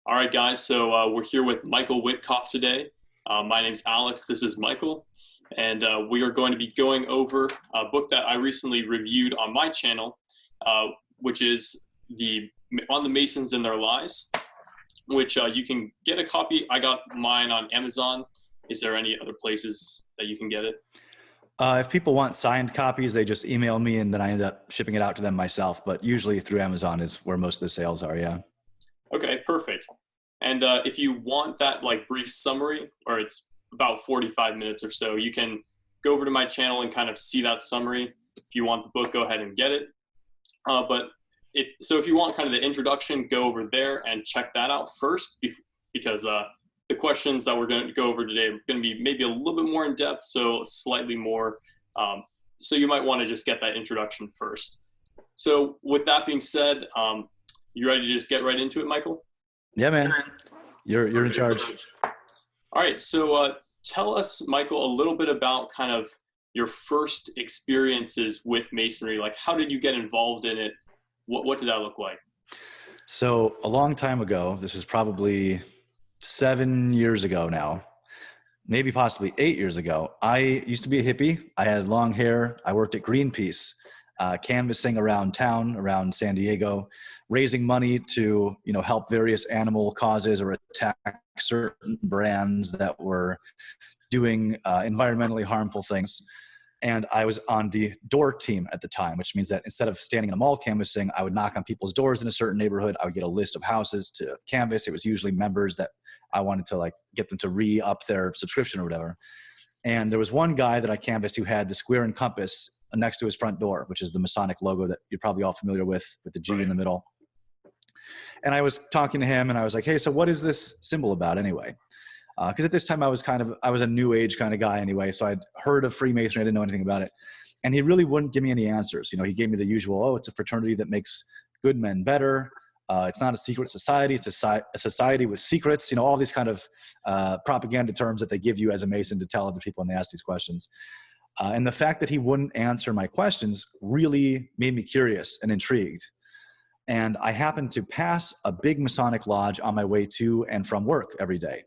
All right, guys. So we're here with Michael Witcoff today. My name's Alex. This is Michael. And we are going to be going over a book that I recently reviewed on my channel, which is On the Masons and Their Lies, which you can get a copy. I got mine on Amazon. Is there any other places that you can get it? If people want signed copies, they just email me and then I end up shipping it out to them myself. But usually through Amazon is where most of the sales are, yeah. Okay, perfect. And if you want that brief summary, or it's about 45 minutes or so, you can go over to my channel and kind of see that summary. If you want the book, go ahead and get it. But if you want kind of the introduction, go over there and check that out first, because the questions that we're going to go over today are going to be maybe a little bit more in depth, so slightly more. So you might want to just get that introduction first. So with that being said, you ready to just get right into it, Michael? Yeah, man. You're in charge. All right. So tell us, Michael, a little bit about kind of your first experiences with Masonry. Like, how did you get involved in it? What did that look like? So a long time ago, this was probably 7 years ago now, maybe possibly 8 years ago, I used to be a hippie. I had long hair. I worked at Greenpeace, canvassing around town, around San Diego, raising money to, help various animal causes or attack certain brands that were doing environmentally harmful things. And I was on the door team at the time, which means that instead of standing in a mall canvassing, I would knock on people's doors in a certain neighborhood. I would get a list of houses to canvass. It was usually members that I wanted to get them to re-up their subscription or whatever. And there was one guy that I canvassed who had the square and compass next to his front door, which is the Masonic logo that you're probably all familiar with the G in the middle. And I was talking to him and I was like, hey, so what is this symbol about anyway? Because at this time I was a new age kind of guy anyway. So I'd heard of Freemasonry. I didn't know anything about it. And he really wouldn't give me any answers. He gave me the usual, it's a fraternity that makes good men better. It's not a secret society. It's a society with secrets, all these kind of propaganda terms that they give you as a Mason to tell other people when they ask these questions. And the fact that he wouldn't answer my questions really made me curious and intrigued. And I happened to pass a big Masonic lodge on my way to and from work every day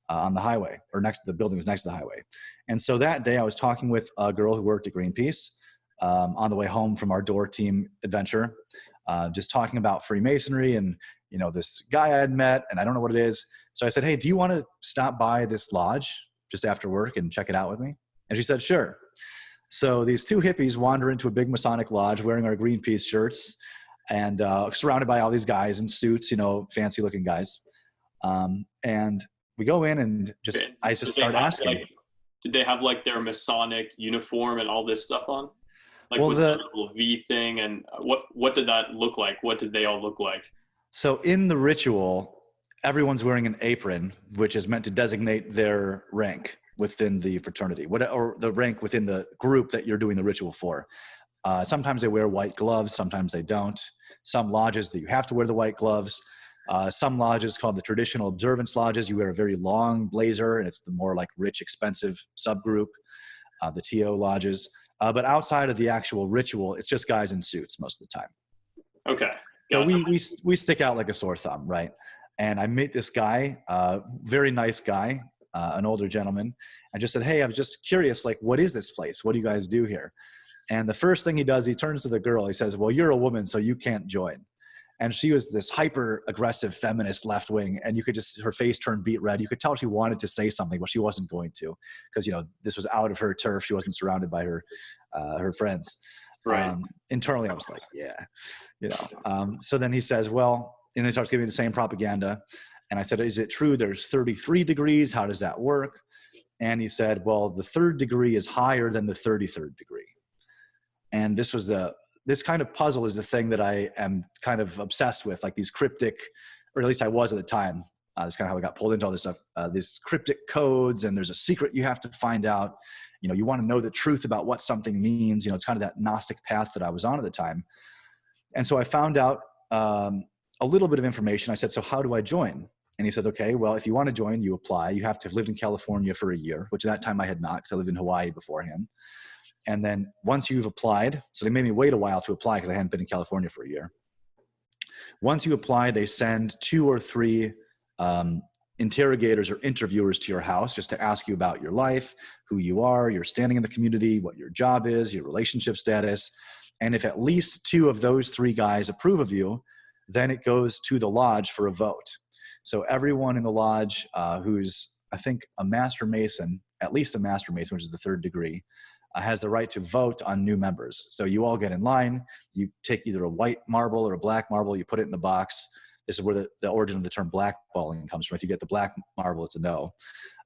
on the highway, or the building was next to the highway. And so that day I was talking with a girl who worked at Greenpeace on the way home from our door team adventure, just talking about Freemasonry and, this guy I had met, and I don't know what it is. So I said, hey, do you want to stop by this lodge just after work and check it out with me? And she said, sure. So these two hippies wander into a big Masonic lodge wearing our Greenpeace shirts and surrounded by all these guys in suits, fancy looking guys. And we go in and I just start asking. Did they have their Masonic uniform and all this stuff on? With the little V thing, and what did that look like? What did they all look like? So in the ritual, everyone's wearing an apron, which is meant to designate their rank within the fraternity, or the rank within the group that you're doing the ritual for. Sometimes they wear white gloves, sometimes they don't. Some lodges that you have to wear the white gloves. Some lodges called the traditional observance lodges, you wear a very long blazer, and it's the more rich, expensive subgroup, the TO lodges. But outside of the actual ritual, it's just guys in suits most of the time. Okay. So we stick out like a sore thumb, right? And I meet this guy, very nice guy, an older gentleman. I just said, hey, I was just curious, what is this place? What do you guys do here? And the first thing he does, he turns to the girl. He says, well, you're a woman, so you can't join. And she was this hyper aggressive feminist left wing. And you could her face turned beet red. You could tell she wanted to say something, but she wasn't going to, because, this was out of her turf. She wasn't surrounded by her friends. Right. Internally, I was like, yeah, so then he says, well, and he starts giving me the same propaganda. And I said, is it true there's 33 degrees? How does that work? And he said, well, the third degree is higher than the 33rd degree. And this kind of puzzle is the thing that I am kind of obsessed with, these cryptic, or at least I was at the time. That's kind of how I got pulled into all this stuff. These cryptic codes, and there's a secret you have to find out. You want to know the truth about what something means. It's kind of that Gnostic path that I was on at the time. And so I found out a little bit of information. I said, so how do I join? And he says, okay, well, if you want to join, you apply. You have to have lived in California for a year, which at that time I had not, because I lived in Hawaii beforehand. And then once you've applied, so they made me wait a while to apply because I hadn't been in California for a year. Once you apply, they send 2 or 3 interrogators or interviewers to your house just to ask you about your life, who you are, your standing in the community, what your job is, your relationship status. And if at least 2 of those 3 guys approve of you, then it goes to the lodge for a vote. So everyone in the lodge who's, I think, a Master Mason, at least a Master Mason, which is the 3rd degree, has the right to vote on new members. So you all get in line, you take either a white marble or a black marble, you put it in the box. This is where the origin of the term blackballing comes from. If you get the black marble, it's a no.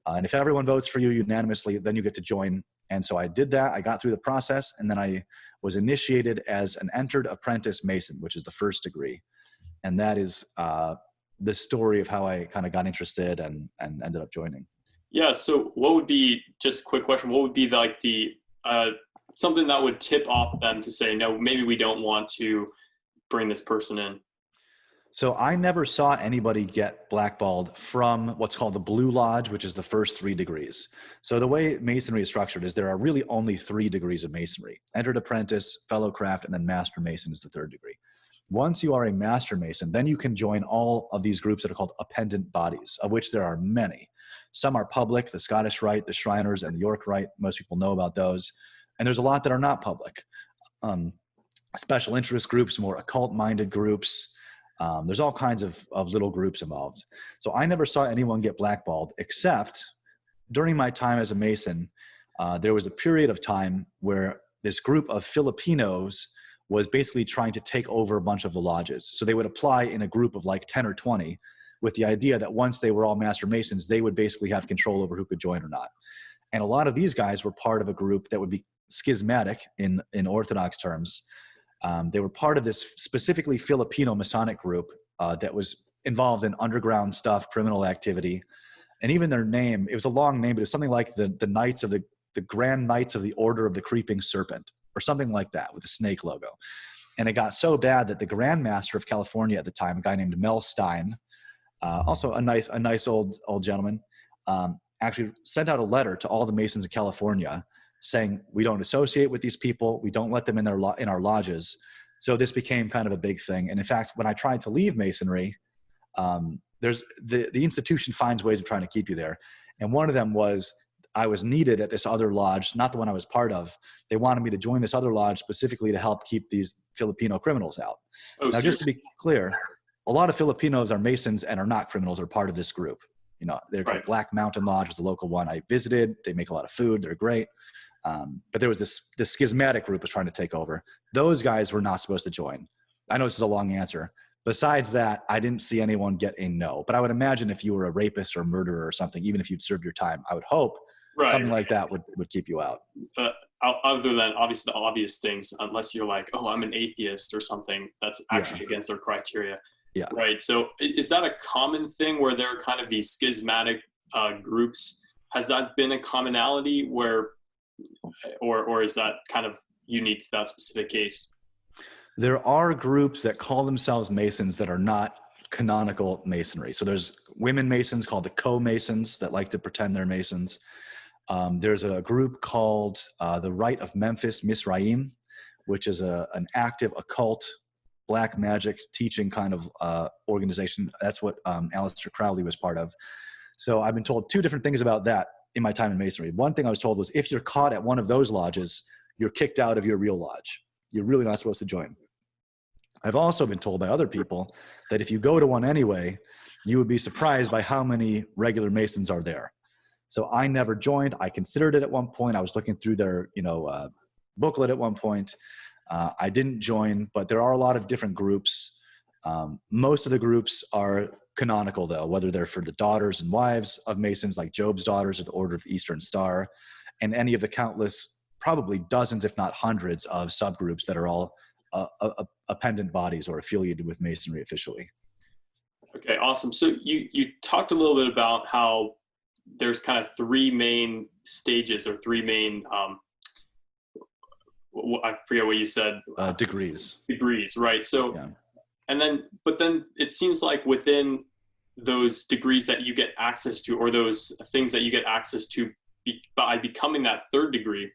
And if everyone votes for you unanimously, then you get to join. And so I did that. I got through the process, and then I was initiated as an entered apprentice Mason, which is the 1st degree. And that is the story of how I kind of got interested and ended up joining. Yeah. So what would be, just a quick question, what would be like the something that would tip off them to say, no, maybe we don't want to bring this person in? So I never saw anybody get blackballed from what's called the Blue Lodge, which is the first 3 degrees. So the way Masonry is structured is there are really only 3 degrees of Masonry: entered apprentice, fellow craft, and then Master Mason is the 3rd degree. Once you are a Master Mason, then you can join all of these groups that are called appendant bodies, of which there are many. Some are public: the Scottish Rite, the Shriners, and the York Rite. Most people know about those. And there's a lot that are not public. Special interest groups, more occult-minded groups. There's all kinds of little groups involved. So I never saw anyone get blackballed, except during my time as a Mason, there was a period of time where this group of Filipinos was basically trying to take over a bunch of the lodges. So they would apply in a group of like 10 or 20 with the idea that once they were all Master Masons, they would basically have control over who could join or not. And a lot of these guys were part of a group that would be schismatic in Orthodox terms. They were part of this specifically Filipino Masonic group that was involved in underground stuff, criminal activity. And even their name, it was a long name, but it's something like the Knights of the Grand Knights of the Order of the Creeping Serpent, or something like that, with a snake logo. And it got so bad that the Grand Master of California at the time, a guy named Mel Stein, also a nice old gentleman, actually sent out a letter to all the Masons of California saying, we don't associate with these people, we don't let them in our lodges. So this became kind of a big thing. And in fact, when I tried to leave Masonry, there's the institution finds ways of trying to keep you there. And one of them was I was needed at this other lodge, not the one I was part of. They wanted me to join this other lodge specifically to help keep these Filipino criminals out. Oh, now, just to be clear, a lot of Filipinos are Masons and are not criminals, are part of this group. You know, they're right. Black Mountain Lodge was the local one I visited. They make a lot of food. They're great. But there was this schismatic group was trying to take over. Those guys were not supposed to join. I know this is a long answer. Besides that, I didn't see anyone get a no. But I would imagine if you were a rapist or a murderer or something, even if you'd served your time, I would hope something like that would keep you out. Other than obviously the obvious things, unless you're like, oh, I'm an atheist or something, that's actually against their criteria. Yeah. Right. So is that a common thing where there are kind of these schismatic groups? Has that been a commonality where, or is that kind of unique to that specific case? There are groups that call themselves Masons that are not canonical Masonry. So there's women Masons called the co-Masons that like to pretend they're Masons. There's a group called the Rite of Memphis Misraim, which is an active occult black magic teaching kind of organization. That's what Aleister Crowley was part of. So I've been told 2 different things about that in my time in Masonry. One thing I was told was if you're caught at one of those lodges, you're kicked out of your real lodge. You're really not supposed to join. I've also been told by other people that if you go to one anyway, you would be surprised by how many regular Masons are there. So I never joined. I considered it at one point. I was looking through their, booklet at one point. I didn't join, but there are a lot of different groups. Most of the groups are canonical, though, whether they're for the daughters and wives of Masons, like Job's Daughters of the Order of the Eastern Star, and any of the countless, probably dozens, if not hundreds, of subgroups that are all appendant bodies or affiliated with Masonry officially. Okay, awesome. So you talked a little bit about how there's kind of 3 main stages or 3 main I forget what you said. Degrees. Degrees, right? So, yeah. But then it seems like within those degrees that you get access to, or those things that you get access to by becoming that 3rd degree,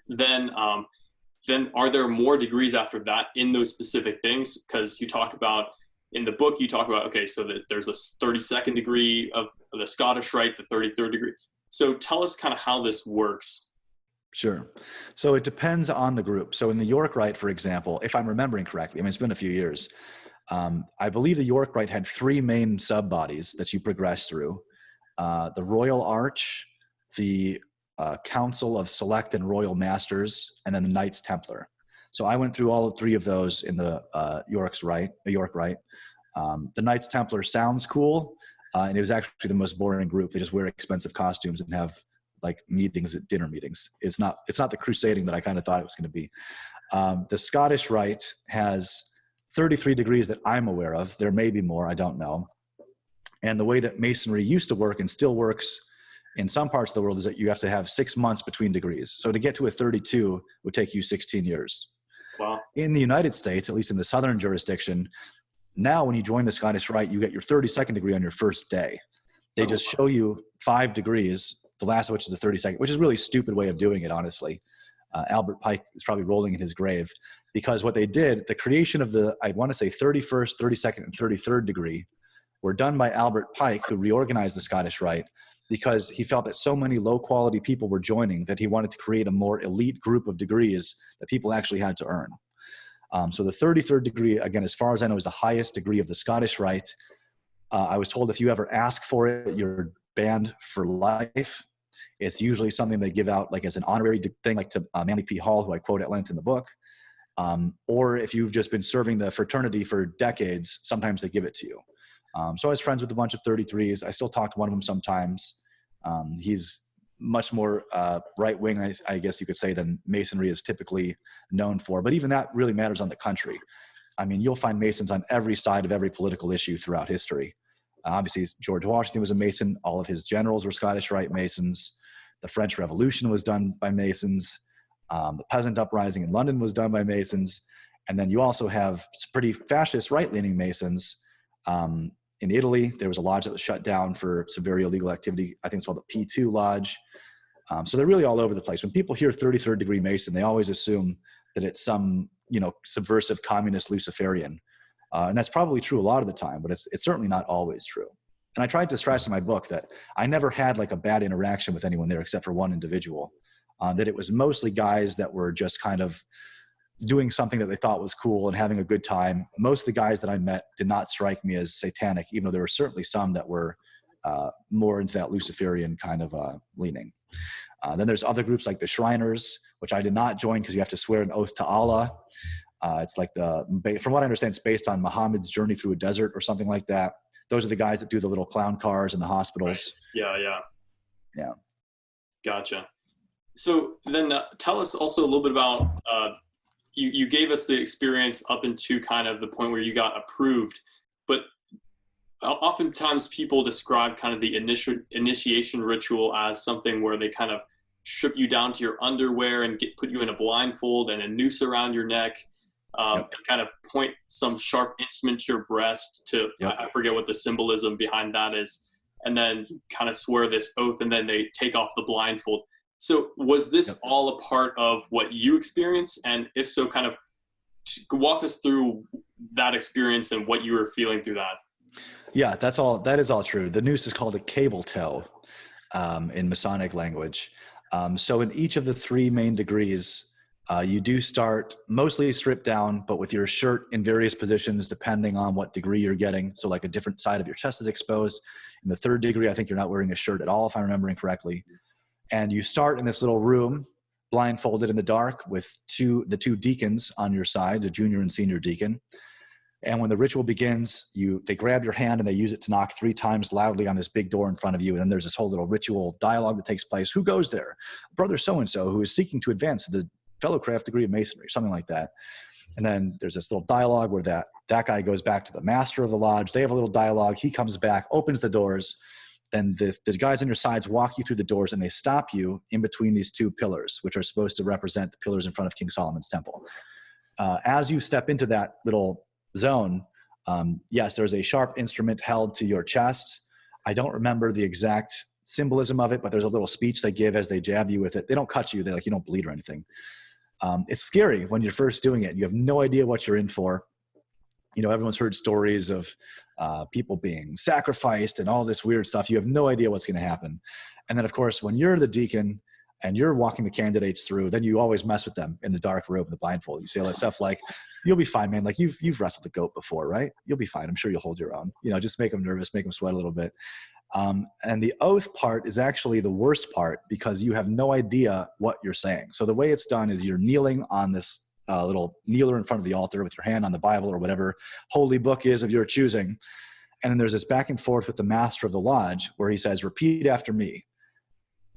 then are there more degrees after that in those specific things? Because you talk about in the book you talk about, okay, so that there's a 32nd degree of the Scottish Rite, the 33rd degree. So tell us kind of how this works. Sure. So it depends on the group. So in the York Rite, for example, if I'm remembering correctly, I mean, it's been a few years. I believe the York Rite had 3 main sub-bodies that you progress through. The Royal Arch, the Council of Select and Royal Masters, and then the Knights Templar. So I went through all 3 of those in the York Rite. The Knights Templar sounds cool, and it was actually the most boring group. They just wear expensive costumes and have like meetings at dinner meetings. It's not the crusading that I kind of thought it was going to be. The Scottish Rite has 33 degrees that I'm aware of. There may be more, I don't know. And the way that Masonry used to work and still works in some parts of the world is that you have to have 6 months between degrees. So to get to a 32 would take you 16 years. Wow. In the United States, at least in the southern jurisdiction, now when you join the Scottish Rite, you get your 32nd degree on your first day. They just show you 5 degrees, the last of which is the 32nd, which is a really stupid way of doing it, honestly. Albert Pike is probably rolling in his grave, because what they did, the creation of the, I want to say 31st, 32nd, and 33rd degree were done by Albert Pike, who reorganized the Scottish Rite, because he felt that so many low quality people were joining that he wanted to create a more elite group of degrees that people actually had to earn. So the 33rd degree, again, as far as I know, is the highest degree of the Scottish Rite. I was told if you ever ask for it, you're banned for life. It's usually something they give out like as an honorary thing, like to Manly P. Hall, who I quote at length in the book. Or if you've just been serving the fraternity for decades, sometimes they give it to you. So I was friends with a bunch of 33s. I still talk to one of them sometimes. He's much more right-wing, I guess you could say, than Masonry is typically known for. But even that really matters on the country. I mean, you'll find Masons on every side of every political issue throughout history. Obviously, George Washington was a Mason. All of his generals were Scottish Rite Masons. The French Revolution was done by Masons. The Peasant Uprising in London was done by Masons. And then you also have pretty fascist right-leaning Masons. In Italy, there was a lodge that was shut down for some very illegal activity. I think it's called the P2 Lodge. So they're really all over the place. When people hear 33rd degree Mason, they always assume that it's some, subversive communist Luciferian. And that's probably true a lot of the time, but it's certainly not always true. And I tried to stress in my book that I never had like a bad interaction with anyone there except for one individual, that it was mostly guys that were just kind of doing something that they thought was cool and having a good time. Most of the guys that I met did not strike me as satanic, even though there were certainly some that were more into that Luciferian kind of leaning. Then there's other groups like the Shriners, which I did not join because you have to swear an oath to Allah. It's like from what I understand, it's based on Muhammad's journey through a desert or something like that. Those are the guys that do the little clown cars in the hospitals. Right. Yeah. Gotcha. So then tell us also a little bit about, you gave us the experience up into kind of the point where you got approved, but oftentimes people describe kind of the initiation ritual as something where they kind of strip you down to your underwear and put you in a blindfold and a noose around your neck, and kind of point some sharp instrument to your breast to, I forget what the symbolism behind that is. And then you kind of swear this oath and then they take off the blindfold. So was this all a part of what you experienced? And if so, kind of walk us through that experience and what you were feeling through that. Yeah, that is all true. The noose is called a cable toe in Masonic language. So in each of the 3 main degrees, you do start mostly stripped down, but with your shirt in various positions depending on what degree you're getting. So like a different side of your chest is exposed. In the 3rd degree, I think you're not wearing a shirt at all, if I'm remembering correctly. And you start in this little room, blindfolded in the dark, with the two deacons on your side, the junior and senior deacon. And when the ritual begins, they grab your hand and they use it to knock 3 times loudly on this big door in front of you. And then there's this whole little ritual dialogue that takes place. Who goes there? Brother so-and-so, who is seeking to advance to the fellowcraft degree of Masonry, something like that. And then there's this little dialogue where that guy goes back to the master of the lodge. They have a little dialogue. He comes back, opens the doors. Then the guys on your sides walk you through the doors and they stop you in between these 2 pillars, which are supposed to represent the pillars in front of King Solomon's temple. As you step into that little zone, yes, there's a sharp instrument held to your chest. I don't remember the exact symbolism of it, but there's a little speech they give as they jab you with it. They don't cut you. They're like, you don't bleed or anything. It's scary when you're first doing it. You have no idea what you're in for. everyone's heard stories of people being sacrificed and all this weird stuff. You have no idea what's going to happen. And then, of course, when you're the deacon and you're walking the candidates through, then you always mess with them in the dark room, the blindfold. You say all that stuff like, you'll be fine, man. Like you've wrestled a goat before, right? You'll be fine. I'm sure you'll hold your own. Just make them nervous, make them sweat a little bit. And the oath part is actually the worst part because you have no idea what you're saying. So the way it's done is you're kneeling on this little kneeler in front of the altar with your hand on the Bible or whatever holy book is of your choosing. And then there's this back and forth with the master of the lodge where he says, repeat after me.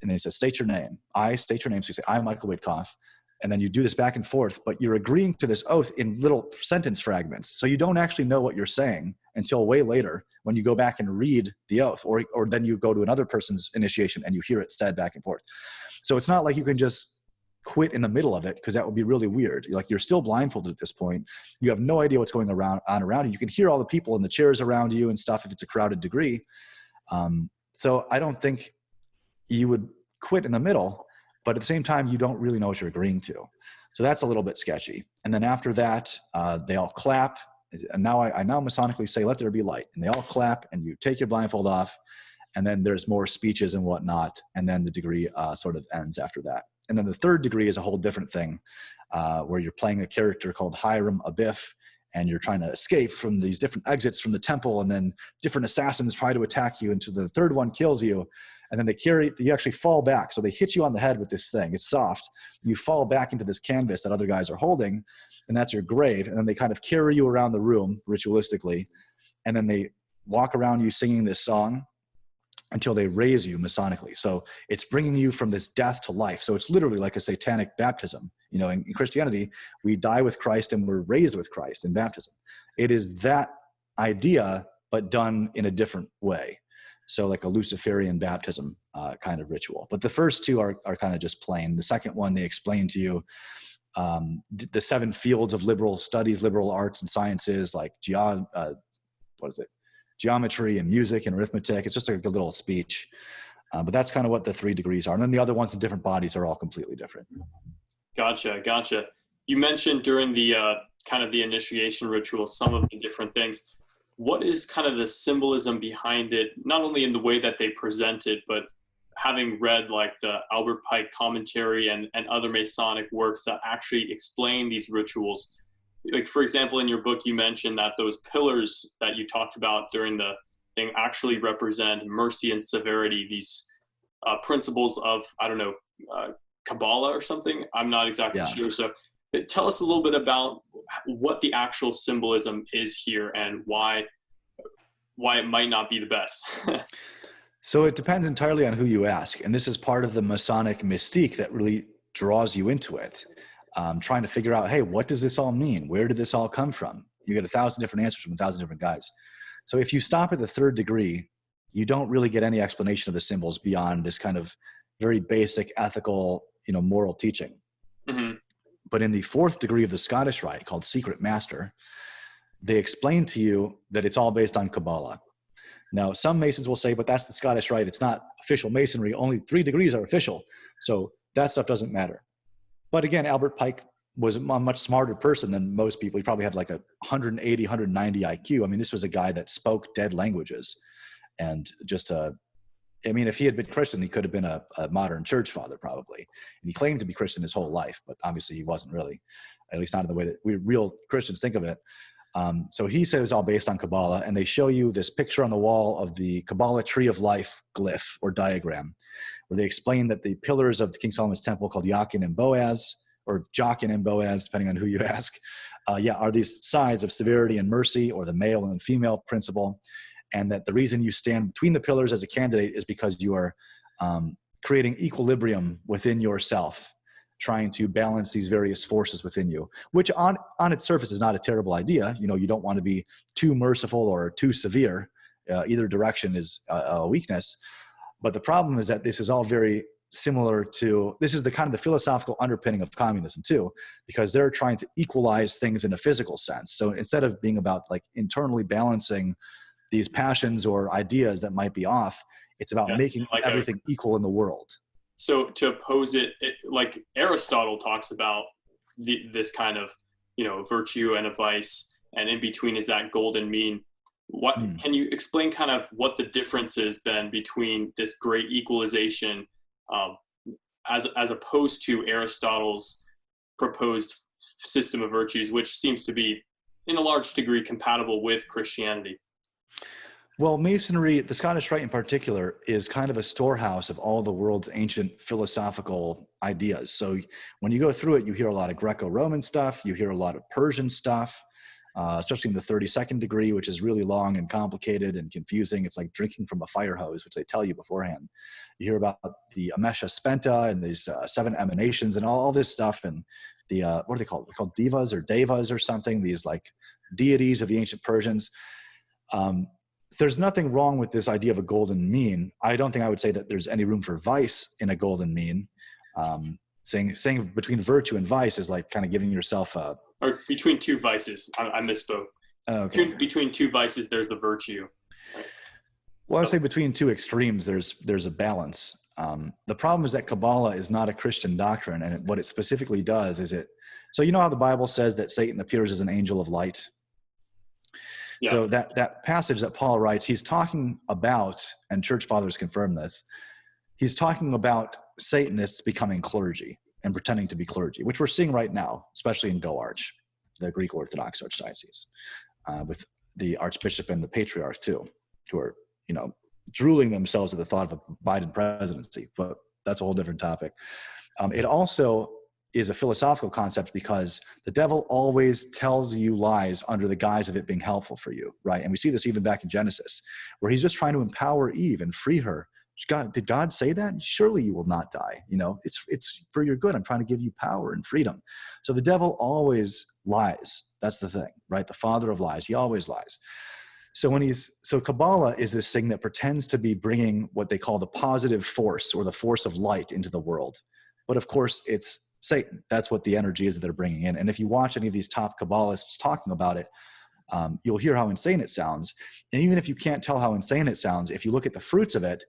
And then he says, state your name. I state your name. So you say, I'm Michael Witcoff. And then you do this back and forth, but you're agreeing to this oath in little sentence fragments. So you don't actually know what you're saying until way later when you go back and read the oath, or then you go to another person's initiation and you hear it said back and forth. So it's not like you can just quit in the middle of it, because that would be really weird. You're still blindfolded at this point. You have no idea what's going on around you. You can hear all the people in the chairs around you and stuff if it's a crowded degree. So I don't think you would quit in the middle, but at the same time, you don't really know what you're agreeing to. So that's a little bit sketchy. And then after that, they all clap. And now I now Masonically say, let there be light. And they all clap and you take your blindfold off. And then there's more speeches and whatnot. And then the degree sort of ends after that. And then the third degree is a whole different thing where you're playing a character called Hiram Abiff. And you're trying to escape from these different exits from the temple, and then different assassins try to attack you until the third one kills you. And then you actually fall back. So they hit you on the head with this thing. It's soft. You fall back into this canvas that other guys are holding, and that's your grave. And then they kind of carry you around the room ritualistically. And then they walk around you singing this song until they raise you Masonically. So it's bringing you from this death to life. So it's literally like a satanic baptism. In Christianity, we die with Christ and we're raised with Christ in baptism. It is that idea, but done in a different way. So like a Luciferian baptism kind of ritual. But the first two are kind of just plain. The second one, they explain to you the 7 fields of liberal studies, liberal arts and sciences, like geometry and music and arithmetic. It's just like a little speech. But that's kind of what the 3 degrees are. And then the other ones in different bodies are all completely different. Gotcha. You mentioned during the kind of the initiation ritual some of the different things. What is kind of the symbolism behind it, not only in the way that they present it, but having read like the Albert Pike Commentary and other Masonic works that actually explain these rituals? Like, for example, in your book, you mentioned that those pillars that you talked about during the thing actually represent mercy and severity, these principles of, Kabbalah or something. I'm not exactly sure. So tell us a little bit about what the actual symbolism is here and why it might not be the best. So it depends entirely on who you ask. And this is part of the Masonic mystique that really draws you into it. Trying to figure out, hey, what does this all mean? Where did this all come from? You get 1,000 different answers from 1,000 different guys. So if you stop at the 3rd degree, you don't really get any explanation of the symbols beyond this kind of very basic ethical, moral teaching. Mm-hmm. But in the 4th degree of the Scottish Rite, called Secret Master, they explain to you that it's all based on Kabbalah. Now, some Masons will say, but that's the Scottish Rite. It's not official Masonry. Only 3 degrees are official. So that stuff doesn't matter. But again, Albert Pike was a much smarter person than most people. He probably had like a 180, 190 IQ. I mean, this was a guy that spoke dead languages. And just if he had been Christian, he could have been a modern church father probably. And he claimed to be Christian his whole life, but obviously he wasn't really, at least not in the way that we real Christians think of it. So he said it was all based on Kabbalah, and they show you this picture on the wall of the Kabbalah Tree of Life glyph or diagram, where they explain that the pillars of the King Solomon's Temple, called Jachin and Boaz, or Jachin and Boaz, depending on who you ask, are these sides of severity and mercy, or the male and female principle. And that the reason you stand between the pillars as a candidate is because you are creating equilibrium within yourself, trying to balance these various forces within you, which on its surface is not a terrible idea. You don't want to be too merciful or too severe. Either direction is a weakness. But the problem is that this is all very similar to, this is the kind of the philosophical underpinning of communism too, because they're trying to equalize things in a physical sense. So instead of being about like internally balancing these passions or ideas that might be off, it's about making like everything equal in the world. So to oppose it, like Aristotle talks about this kind of, virtue and a vice, and in between is that golden mean. What can you explain kind of what the difference is then between this great equalization as opposed to Aristotle's proposed system of virtues, which seems to be in a large degree compatible with Christianity? Well, Masonry, the Scottish Rite in particular, is kind of a storehouse of all the world's ancient philosophical ideas. So when you go through it, you hear a lot of Greco-Roman stuff, you hear a lot of Persian stuff, especially in the 32nd degree, which is really long and complicated and confusing. It's like drinking from a fire hose, which they tell you beforehand. You hear about the Amesha Spenta and these 7 emanations and all this stuff. And the, what are they called? They're called divas or devas or something, these like deities of the ancient Persians. There's nothing wrong with this idea of a golden mean. I don't think I would say that there's any room for vice in a golden mean. Saying between virtue and vice is like kind of giving yourself a... Or between two vices. I misspoke. Okay. Between two vices, there's the virtue. Right? Well, I would say between two extremes, there's a balance. The problem is that Kabbalah is not a Christian doctrine, and what it specifically does is so you know how the Bible says that Satan appears as an angel of light? Yeah. So that passage that Paul writes, he's talking about, and church fathers confirm this, he's talking about Satanists becoming clergy and pretending to be clergy, which we're seeing right now, especially in Go Arch, the Greek Orthodox Archdiocese, with the Archbishop and the Patriarch too, who are, drooling themselves at the thought of a Biden presidency, but that's a whole different topic. It also is a philosophical concept because the devil always tells you lies under the guise of it being helpful for you, right? And we see this even back in Genesis, where he's just trying to empower Eve and free her. Did God say that? Surely you will not die. It's for your good. I'm trying to give you power and freedom. So the devil always lies. That's the thing, right? The father of lies. He always lies. So Kabbalah is this thing that pretends to be bringing what they call the positive force or the force of light into the world. But of course, it's Satan. That's what the energy is that they're bringing in. And if you watch any of these top Kabbalists talking about it, you'll hear how insane it sounds. And even if you can't tell how insane it sounds, if you look at the fruits of it,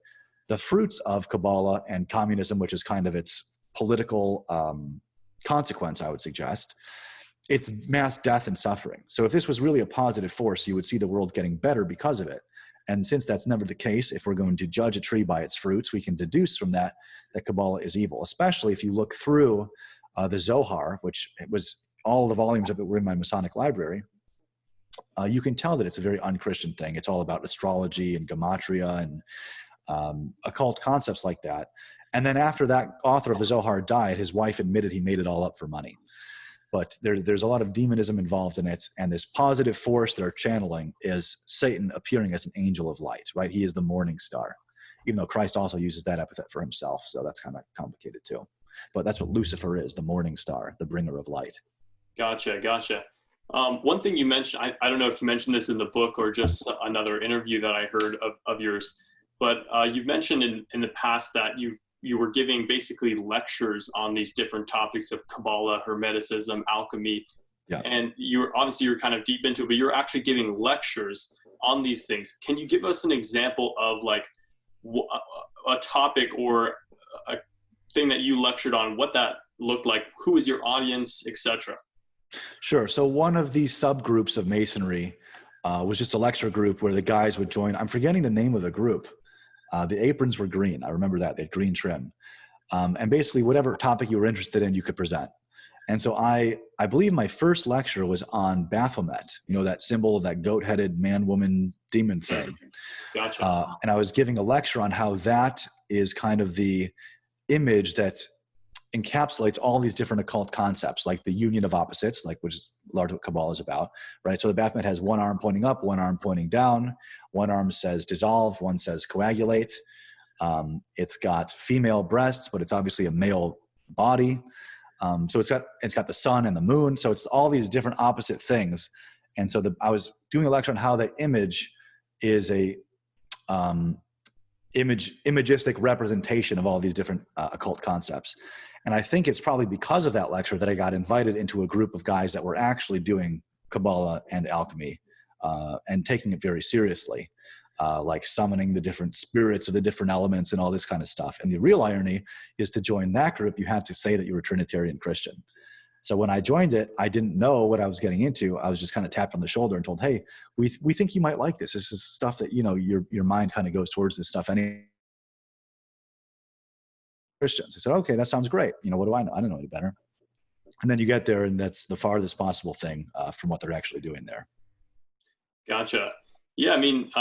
the fruits of Kabbalah and communism, which is kind of its political consequence, I would suggest, it's mass death and suffering. So if this was really a positive force, you would see the world getting better because of it. And since that's never the case, if we're going to judge a tree by its fruits, we can deduce from that Kabbalah is evil, especially if you look through the Zohar, which it was all the volumes of it were in my Masonic library. You can tell that it's a very un-Christian thing. It's all about astrology and gematria and occult concepts like that. And then after that author of the Zohar died, his wife admitted he made it all up for money. But there's a lot of demonism involved in it, and this positive force they're channeling is Satan appearing as an angel of light, right? He is the morning star, even though Christ also uses that epithet for himself, so that's kind of complicated too. But that's what Lucifer is, the morning star, the bringer of light. Gotcha. One thing you mentioned, I don't know if you mentioned this in the book or just another interview that I heard of yours, but you've mentioned in the past that you were giving basically lectures on these different topics of Kabbalah, Hermeticism, alchemy. Yeah. And you're kind of deep into it, but you're actually giving lectures on these things. Can you give us an example of like a topic or a thing that you lectured on, what that looked like, who was your audience, etc.? Sure. So one of these subgroups of Masonry was just a lecture group where the guys would join. I'm forgetting the name of the group. The aprons were green. I remember that. They had green trim. And basically whatever topic you were interested in, you could present. And so I believe my first lecture was on Baphomet, that symbol of that goat-headed man, woman, demon thing. Gotcha. And I was giving a lecture on how that is kind of the image that encapsulates all these different occult concepts, like the union of opposites, which is largely what Kabbalah is about, right? So the Baphomet has one arm pointing up, one arm pointing down. One arm says dissolve, one says coagulate. It's got female breasts, but it's obviously a male body. So it's got the sun and the moon. So it's all these different opposite things. And so I was doing a lecture on how the image is a imagistic representation of all these different occult concepts. And I think it's probably because of that lecture that I got invited into a group of guys that were actually doing Kabbalah and alchemy and taking it very seriously, like summoning the different spirits of the different elements and all this kind of stuff. And the real irony is, to join that group, you had to say that you were Trinitarian Christian. So when I joined it, I didn't know what I was getting into. I was just kind of tapped on the shoulder and told, hey, we think you might like this. This is stuff that, your mind kind of goes towards this stuff anyway. Christians. I said, okay, that sounds great. What do I know? I don't know any better. And then you get there, and that's the farthest possible thing from what they're actually doing there. Gotcha. Yeah, I mean,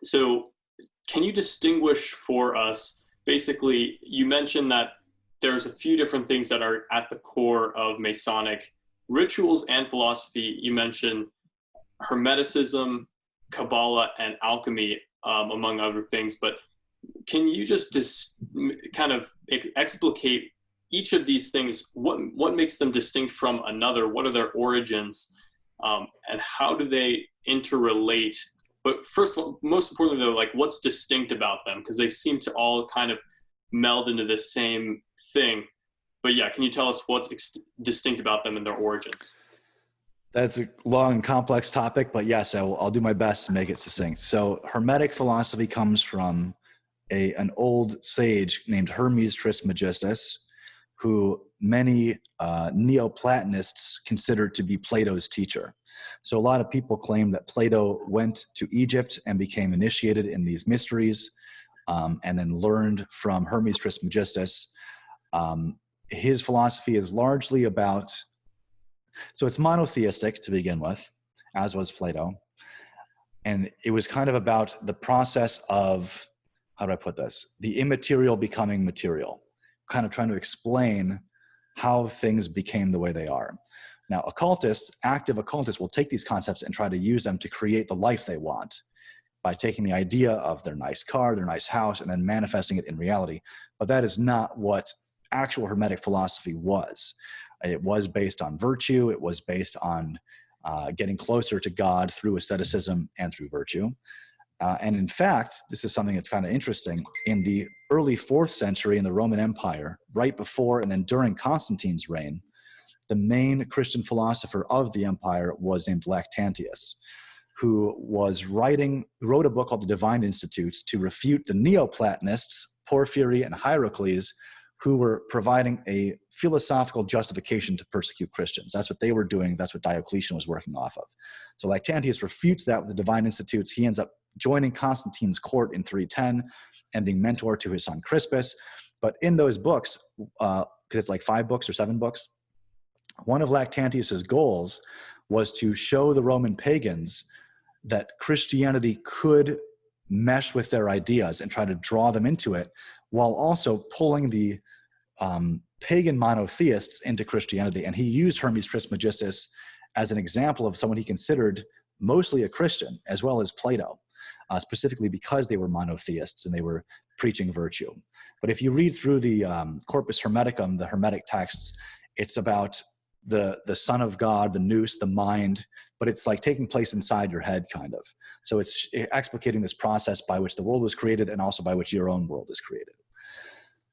so can you distinguish for us, basically, you mentioned that there's a few different things that are at the core of Masonic rituals and philosophy. You mentioned Hermeticism, Kabbalah, and alchemy, among other things, but can you just kind of explicate each of these things? What makes them distinct from another? What are their origins? And how do they interrelate? But first of all, most importantly though, like what's distinct about them? Because they seem to all kind of meld into the same thing. But yeah, can you tell us what's distinct about them and their origins? That's a long and complex topic, but yes, I'll do my best to make it succinct. So Hermetic philosophy comes from an old sage named Hermes Trismegistus, who many Neoplatonists considered to be Plato's teacher. So a lot of people claim that Plato went to Egypt and became initiated in these mysteries, and then learned from Hermes Trismegistus. His philosophy is largely about, so it's monotheistic to begin with, as was Plato. And it was kind of about the process of, how do I put this? The immaterial becoming material, kind of trying to explain how things became the way they are. Now, occultists, active occultists, will take these concepts and try to use them to create the life they want by taking the idea of their nice car, their nice house, and then manifesting it in reality. But that is not what actual Hermetic philosophy was. It was based on virtue. It was based on getting closer to God through asceticism and through virtue. And in fact, this is something that's kind of interesting. In the early 4th century in the Roman Empire, right before and then during Constantine's reign, the main Christian philosopher of the empire was named Lactantius, who wrote a book called The Divine Institutes to refute the Neoplatonists, Porphyry and Hierocles, who were providing a philosophical justification to persecute Christians. That's what they were doing. That's what Diocletian was working off of. So Lactantius refutes that with the Divine Institutes. He ends up joining Constantine's court in 310 and being mentor to his son Crispus. But in those books, because it's like 5 books or 7 books, one of Lactantius's goals was to show the Roman pagans that Christianity could mesh with their ideas and try to draw them into it, while also pulling the pagan monotheists into Christianity. And he used Hermes Trismegistus as an example of someone he considered mostly a Christian, as well as Plato, specifically because they were monotheists and they were preaching virtue. But if you read through the Corpus Hermeticum, the Hermetic texts, it's about the Son of God, the nous, the mind, but it's like taking place inside your head, kind of. So it's explicating this process by which the world was created and also by which your own world is created.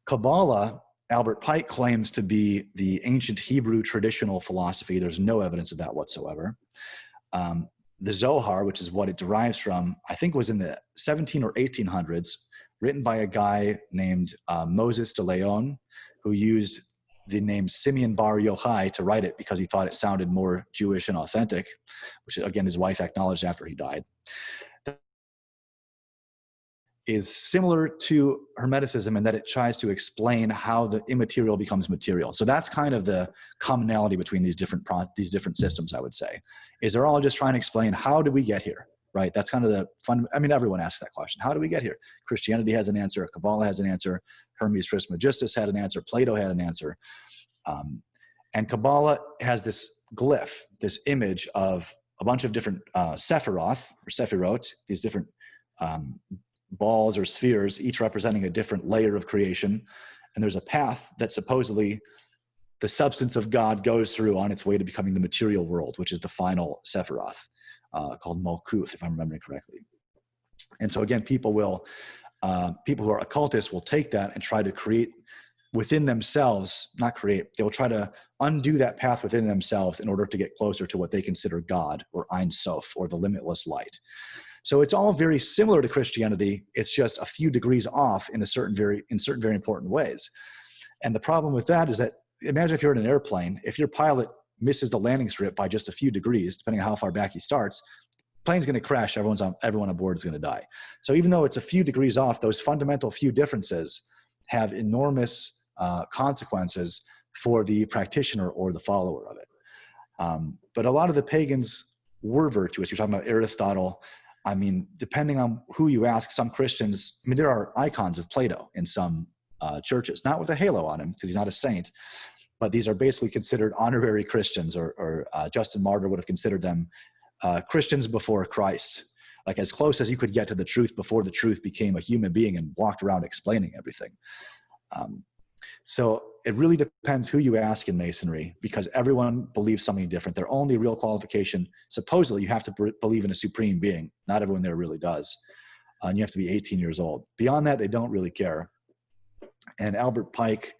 Kabbalah, Albert Pike claims to be the ancient Hebrew traditional philosophy. There's no evidence of that whatsoever. The Zohar, which is what it derives from, I think was in the 17 or 1800s, written by a guy named Moses de Leon, who used the name Simeon Bar Yochai to write it because he thought it sounded more Jewish and authentic, which again his wife acknowledged after he died. Is similar to Hermeticism in that it tries to explain how the immaterial becomes material. So that's kind of the commonality between these different systems, I would say, is they're all just trying to explain, how did we get here, right? That's kind of the fun. I mean, everyone asks that question. How do we get here? Christianity has an answer. Kabbalah has an answer. Hermes Trismegistus had an answer. Plato had an answer. And Kabbalah has this glyph, this image of a bunch of different Sephiroth, or Sephirot, these different balls or spheres, each representing a different layer of creation. And there's a path that supposedly the substance of God goes through on its way to becoming the material world, which is the final Sephiroth, called Malkuth, if I'm remembering correctly. And so again, people who are occultists will take that and try to create within themselves, they'll try to undo that path within themselves in order to get closer to what they consider God, or Ein Sof, or the limitless light. So it's all very similar to Christianity. It's just a few degrees off in certain very important ways. And the problem with that is that imagine if you're in an airplane, if your pilot misses the landing strip by just a few degrees, depending on how far back he starts, plane's going to crash. Everyone on board is going to die. So even though it's a few degrees off, those fundamental few differences have enormous consequences for the practitioner or the follower of it. But a lot of the pagans were virtuous. You're talking about Aristotle. I mean, depending on who you ask, some Christians, I mean, there are icons of Plato in some churches, not with a halo on him because he's not a saint, but these are basically considered honorary Christians, or Justin Martyr would have considered them Christians before Christ, like as close as you could get to the truth before the truth became a human being and walked around explaining everything. So it really depends who you ask in Masonry, because everyone believes something different. Their only real qualification, supposedly, you have to believe in a supreme being. Not everyone there really does. And you have to be 18 years old. Beyond that, they don't really care. And Albert Pike,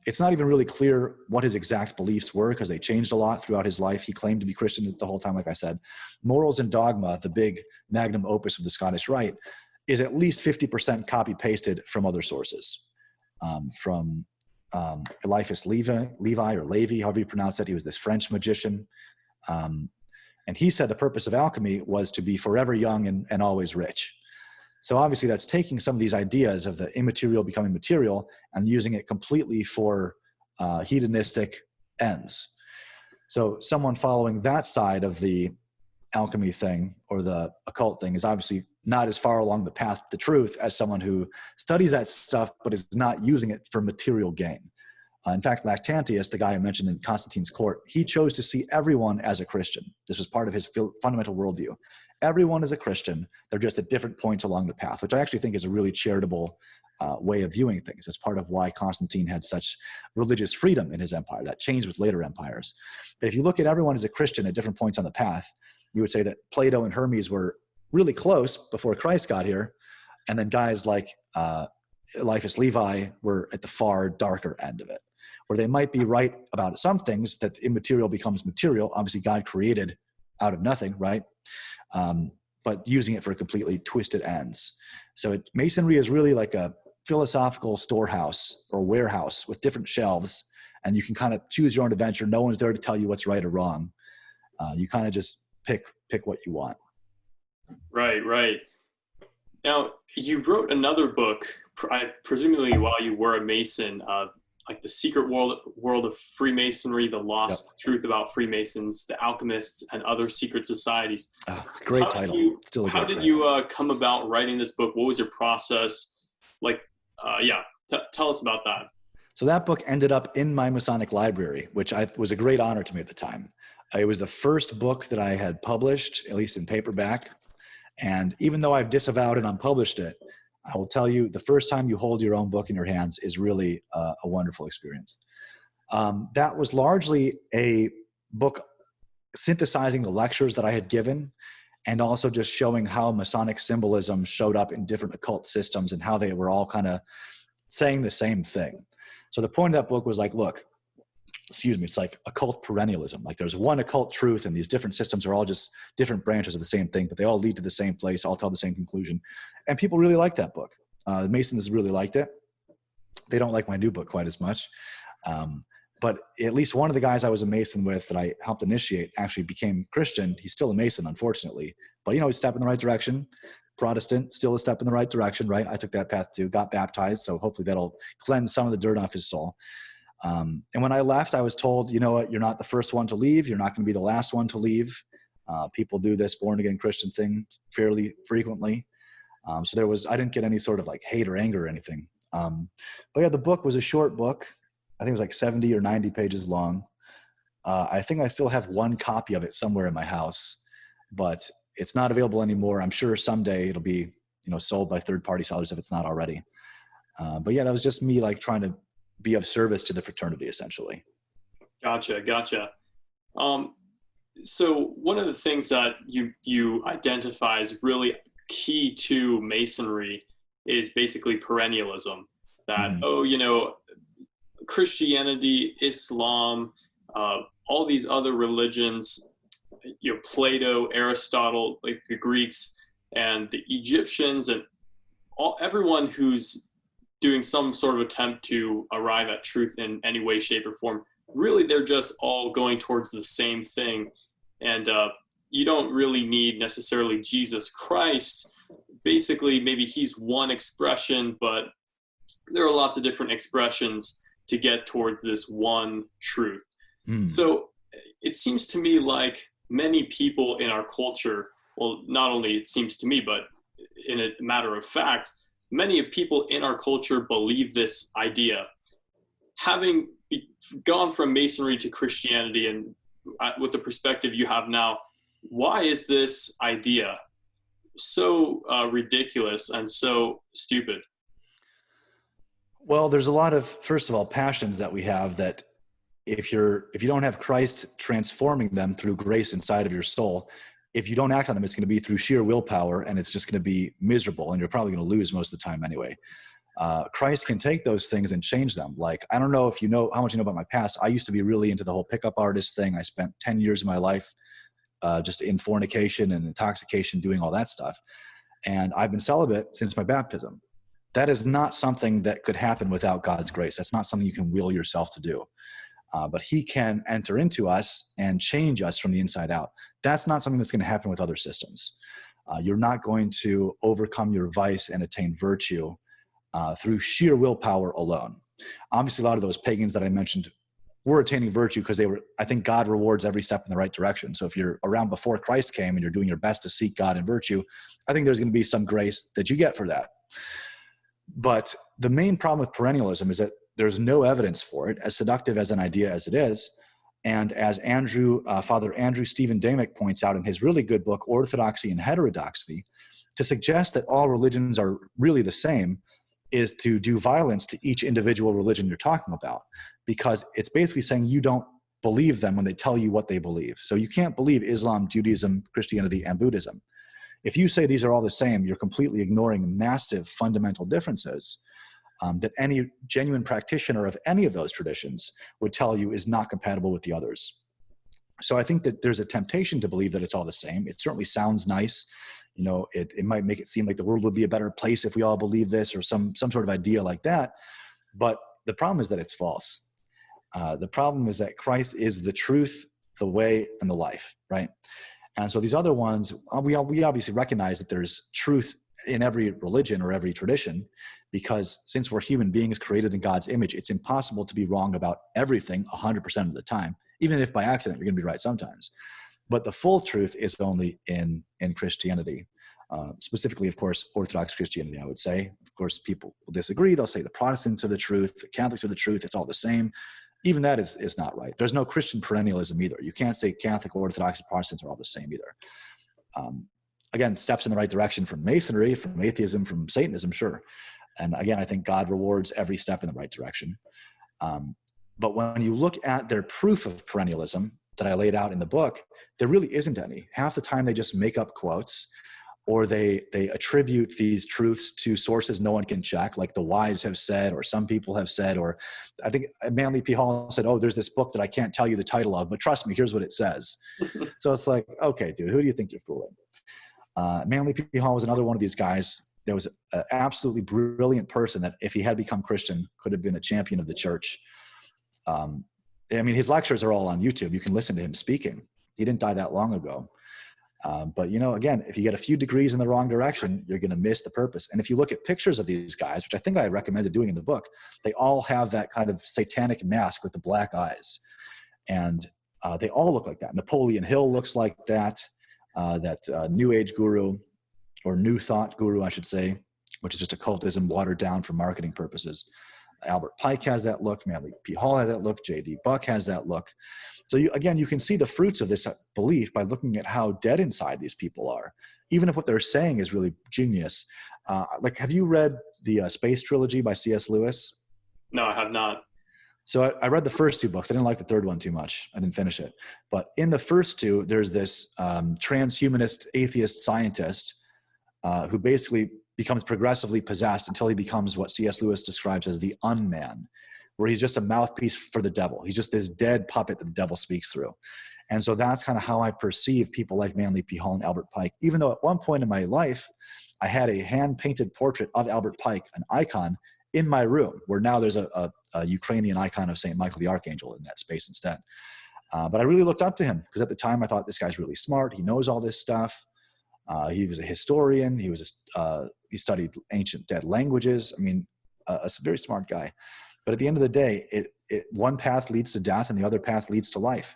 it's not even really clear what his exact beliefs were because they changed a lot throughout his life. He claimed to be Christian the whole time, like I said. Morals and Dogma, the big magnum opus of the Scottish Rite, is at least 50% copy-pasted from other sources. From Eliphas Levi, or Levi, however you pronounce it. He was this French magician. And he said the purpose of alchemy was to be forever young and always rich. So obviously that's taking some of these ideas of the immaterial becoming material and using it completely for hedonistic ends. So someone following that side of the alchemy thing or the occult thing is obviously not as far along the path to truth as someone who studies that stuff but is not using it for material gain. In fact, Lactantius, the guy I mentioned in Constantine's court, he chose to see everyone as a Christian. This was part of his fundamental worldview. Everyone is a Christian. They're just at different points along the path, which I actually think is a really charitable way of viewing things. It's part of why Constantine had such religious freedom in his empire. That changed with later empires. But if you look at everyone as a Christian at different points on the path, you would say that Plato and Hermes were really close before Christ got here. And then guys like Eliphas Levi were at the far darker end of it, where they might be right about some things, that immaterial becomes material. Obviously, God created out of nothing, right? But using it for completely twisted ends. So Masonry is really like a philosophical storehouse or warehouse with different shelves, and you can kind of choose your own adventure. No one's there to tell you what's right or wrong. You kind of just pick what you want. Right. Now, you wrote another book, presumably while you were a Mason, like The Secret World of Freemasonry, The Lost Truth About Freemasons, The Alchemists, and Other Secret Societies. Oh, great title. How did you come about writing this book? What was your process? Tell us about that. So that book ended up in my Masonic library, which was a great honor to me at the time. It was the first book that I had published, at least in paperback. And even though I've disavowed and unpublished it, I will tell you, the first time you hold your own book in your hands is really a wonderful experience. That was largely a book synthesizing the lectures that I had given, and also just showing how Masonic symbolism showed up in different occult systems and how they were all kind of saying the same thing. So the point of that book was like, look, it's like occult perennialism. Like there's one occult truth, and these different systems are all just different branches of the same thing, but they all lead to the same place, all tell the same conclusion. And people really liked that book. The Masons really liked it. They don't like my new book quite as much. But at least one of the guys I was a Mason with that I helped initiate actually became Christian. He's still a Mason, unfortunately, but he's a step in the right direction. Protestant, still a step in the right direction, right? I took that path too, got baptized. So hopefully that'll cleanse some of the dirt off his soul. And when I left, I was told, you know what, you're not the first one to leave. You're not going to be the last one to leave. People do this born again Christian thing fairly frequently. So I didn't get any sort of like hate or anger or anything. But yeah, the book was a short book. I think it was like 70 or 90 pages long. I think I still have one copy of it somewhere in my house, but it's not available anymore. I'm sure someday it'll be, sold by third-party sellers if it's not already. But yeah, that was just me like trying to be of service to the fraternity, essentially. Gotcha. So one of the things that you identify as really key to Masonry is basically perennialism. That, Christianity, Islam, all these other religions, Plato, Aristotle, like the Greeks and the Egyptians, and everyone who's doing some sort of attempt to arrive at truth in any way, shape, or form. Really, they're just all going towards the same thing. And you don't really need necessarily Jesus Christ. Basically, maybe he's one expression, but there are lots of different expressions to get towards this one truth. So it seems to me like many people in our culture, well, not only it seems to me, but in a matter of fact, many people in our culture believe this idea. Having gone from Masonry to Christianity, and with the perspective you have now, why is this idea so ridiculous and so stupid? Well, there's a lot of, first of all, passions that we have that if you don't have Christ transforming them through grace inside of your soul, if you don't act on them, it's going to be through sheer willpower, and it's just going to be miserable, and you're probably going to lose most of the time anyway. Christ can take those things and change them. Like, I don't know if you know how much you know about my past. I used to be really into the whole pickup artist thing. I spent 10 years of my life just in fornication and intoxication, doing all that stuff. And I've been celibate since my baptism. That is not something that could happen without God's grace. That's not something you can will yourself to do. But he can enter into us and change us from the inside out. That's not something that's going to happen with other systems. You're not going to overcome your vice and attain virtue through sheer willpower alone. Obviously, a lot of those pagans that I mentioned were attaining virtue because I think God rewards every step in the right direction. So if you're around before Christ came and you're doing your best to seek God in virtue, I think there's going to be some grace that you get for that. But the main problem with perennialism is that there's no evidence for it, as seductive as an idea as it is. And as Father Andrew Stephen Damick points out in his really good book, Orthodoxy and Heterodoxy, to suggest that all religions are really the same is to do violence to each individual religion you're talking about, because it's basically saying you don't believe them when they tell you what they believe. So you can't believe Islam, Judaism, Christianity, and Buddhism. If you say these are all the same, you're completely ignoring massive fundamental differences that any genuine practitioner of any of those traditions would tell you is not compatible with the others. So I think that there's a temptation to believe that it's all the same. It certainly sounds nice. You know, it might make it seem like the world would be a better place if we all believe this, or some sort of idea like that. But the problem is that it's false. The problem is that Christ is the truth, the way, and the life, right? And so these other ones, we obviously recognize that there's truth in every religion or every tradition, because since we're human beings created in God's image, it's impossible to be wrong about everything 100% of the time. Even if by accident you're going to be right sometimes. But the full truth is only in Christianity. Specifically, of course, Orthodox Christianity, I would say. Of course, people will disagree. They'll say the Protestants are the truth, the Catholics are the truth, it's all the same. Even that is not right. There's no Christian perennialism either. You can't say Catholic, Orthodox, and Protestants are all the same either. Again, steps in the right direction from Masonry, from atheism, from Satanism, sure. And again, I think God rewards every step in the right direction. But when you look at their proof of perennialism that I laid out in the book, there really isn't any. Half the time they just make up quotes, or they attribute these truths to sources no one can check, like the wise have said, or some people have said, or I think Manly P. Hall said, oh, there's this book that I can't tell you the title of, but trust me, here's what it says. So it's like, okay, dude, who do you think you're fooling? Manly P. Hall was another one of these guys. There was an absolutely brilliant person that if he had become Christian, could have been a champion of the church. I mean, his lectures are all on YouTube. You can listen to him speaking. He didn't die that long ago. But, you know, again, if you get a few degrees in the wrong direction, you're going to miss the purpose. And if you look at pictures of these guys, which I think I recommended doing in the book, they all have that kind of satanic mask with the black eyes. And they all look like that. Napoleon Hill looks like that. That New Age guru, or New Thought guru, I should say, which is just occultism watered down for marketing purposes. Albert Pike has that look. Manly P. Hall has that look. J.D. Buck has that look. So you can see the fruits of this belief by looking at how dead inside these people are, even if what they're saying is really genius. Like, have you read the Space Trilogy by C.S. Lewis? No, I have not. So I read the first two books. I didn't like the third one too much. I didn't finish it. But in the first two, there's this transhumanist atheist scientist who basically becomes progressively possessed until he becomes what C.S. Lewis describes as the unman, where he's just a mouthpiece for the devil. He's just this dead puppet that the devil speaks through. And so that's kind of how I perceive people like Manly P. Hall and Albert Pike, even though at one point in my life, I had a hand-painted portrait of Albert Pike, an icon, in my room, where now there's a Ukrainian icon of St. Michael the Archangel in that space instead. But I really looked up to him because at the time I thought, this guy's really smart. He knows all this stuff. He was a historian. He studied ancient dead languages. I mean, a very smart guy. But at the end of the day, one path leads to death and the other path leads to life.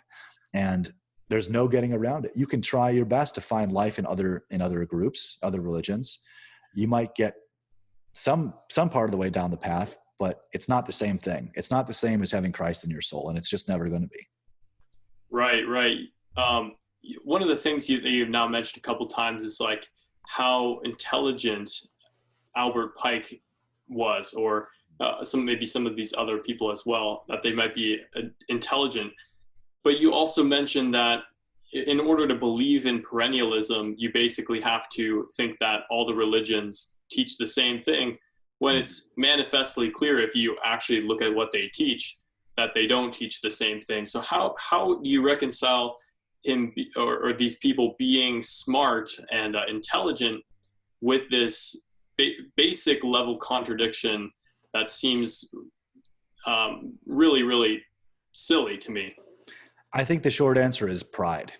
And there's no getting around it. You can try your best to find life in other groups, other religions. You might get some part of the way down the path, but it's not the same thing. It's not the same as having Christ in your soul, and it's just never going to be. Right. One of the things that you've now mentioned a couple times is like how intelligent Albert Pike was, or some of these other people as well, that they might be intelligent. But you also mentioned that in order to believe in perennialism, you basically have to think that all the religions teach the same thing, when it's manifestly clear, if you actually look at what they teach, that they don't teach the same thing. So how do you reconcile him or these people being smart and intelligent with this basic level contradiction that seems really, really silly to me? I think the short answer is pride.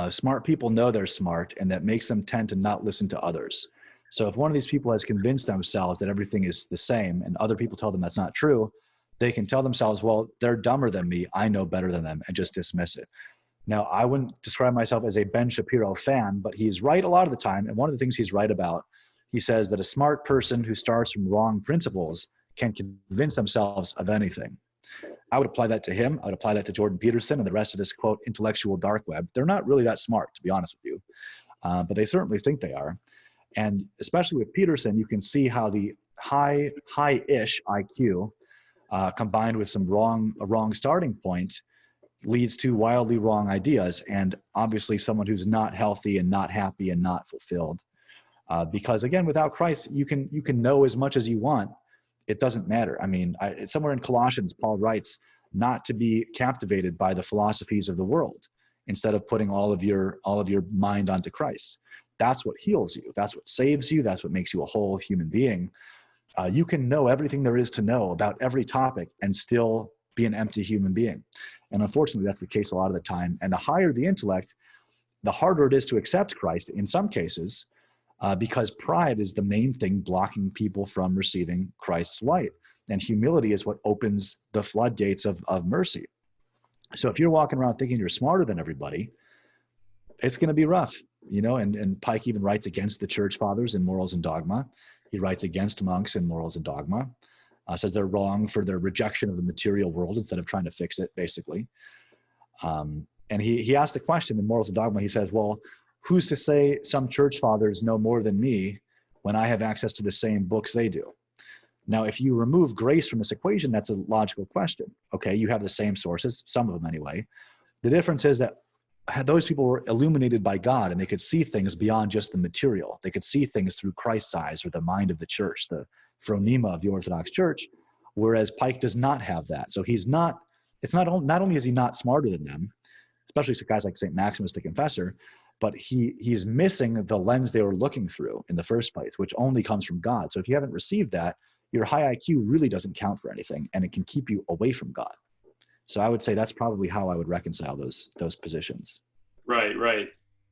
Smart people know they're smart, and that makes them tend to not listen to others. So if one of these people has convinced themselves that everything is the same and other people tell them that's not true, they can tell themselves, well, they're dumber than me, I know better than them, and just dismiss it. Now, I wouldn't describe myself as a Ben Shapiro fan, but he's right a lot of the time. And one of the things he's right about, he says that a smart person who starts from wrong principles can convince themselves of anything. I would apply that to him. I would apply that to Jordan Peterson and the rest of this, quote, intellectual dark web. They're not really that smart, to be honest with you, but they certainly think they are. And especially with Peterson, you can see how the high-ish IQ combined with a wrong starting point leads to wildly wrong ideas, and obviously someone who's not healthy and not happy and not fulfilled. Because again, without Christ, you can know as much as you want. It doesn't matter. I mean, somewhere in Colossians, Paul writes not to be captivated by the philosophies of the world, instead of putting all of your mind onto Christ. That's what heals you. That's what saves you. That's what makes you a whole human being. You can know everything there is to know about every topic and still be an empty human being. And unfortunately, that's the case a lot of the time. And the higher the intellect, the harder it is to accept Christ in some cases, because pride is the main thing blocking people from receiving Christ's light. And humility is what opens the floodgates of mercy. So if you're walking around thinking you're smarter than everybody, it's going to be rough, and Pike even writes against the church fathers in Morals and Dogma. He writes against monks in Morals and Dogma, says they're wrong for their rejection of the material world instead of trying to fix it, basically. And he asked the question in Morals and Dogma, he says, well, who's to say some church fathers know more than me when I have access to the same books they do? Now, if you remove grace from this equation, that's a logical question. Okay, you have the same sources, some of them anyway. The difference is that those people were illuminated by God, and they could see things beyond just the material. They could see things through Christ's eyes, or the mind of the church, the phronema of the Orthodox Church, whereas Pike does not have that. So not only is he not smarter than them, especially guys like St. Maximus the Confessor, but he's missing the lens they were looking through in the first place, which only comes from God. So if you haven't received that, your high IQ really doesn't count for anything, and it can keep you away from God. So I would say that's probably how I would reconcile those positions. Right.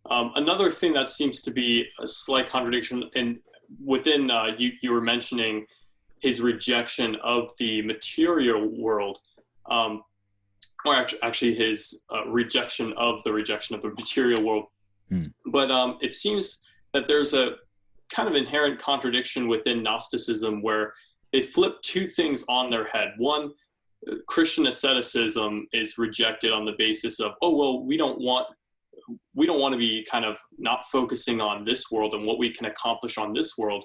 Another thing that seems to be a slight contradiction, and within you were mentioning his rejection of the material world, or actually his rejection of the material world. But it seems that there's a kind of inherent contradiction within Gnosticism where they flip two things on their head. One, Christian asceticism is rejected on the basis of, oh, well, we don't want to be kind of not focusing on this world and what we can accomplish on this world,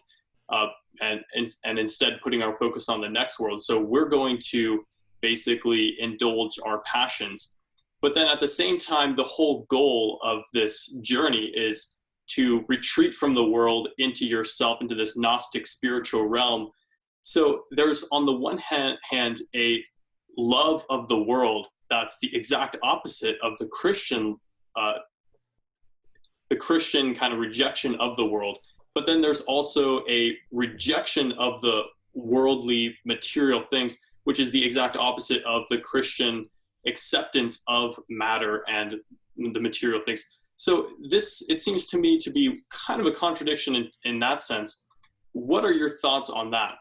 and instead putting our focus on the next world. So we're going to basically indulge our passions. But then at the same time, the whole goal of this journey is to retreat from the world into yourself, into this Gnostic spiritual realm. So there's, on the one hand, a love of the world that's the exact opposite of the Christian kind of rejection of the world. But then there's also a rejection of the worldly material things, which is the exact opposite of the Christian acceptance of matter and the material things. So this, it seems to me to be kind of a contradiction in that sense. What are your thoughts on that?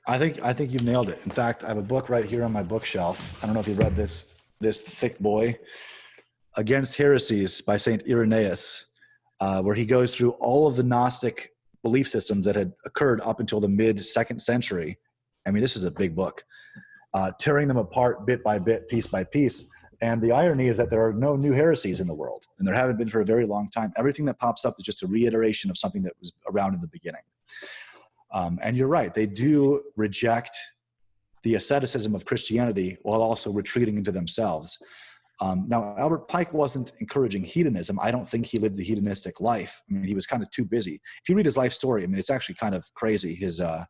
I think you've nailed it. In fact, I have a book right here on my bookshelf. I don't know if you've read this thick boy, Against Heresies by St. Irenaeus, where he goes through all of the Gnostic belief systems that had occurred up until the mid-2nd century. I mean, this is a big book, tearing them apart bit by bit, piece by piece. And the irony is that there are no new heresies in the world, and there haven't been for a very long time. Everything that pops up is just a reiteration of something that was around in the beginning. And you're right, they do reject the asceticism of Christianity while also retreating into themselves. Now, Albert Pike wasn't encouraging hedonism. I don't think he lived the hedonistic life. I mean, he was kind of too busy. If you read his life story, I mean, it's actually kind of crazy. I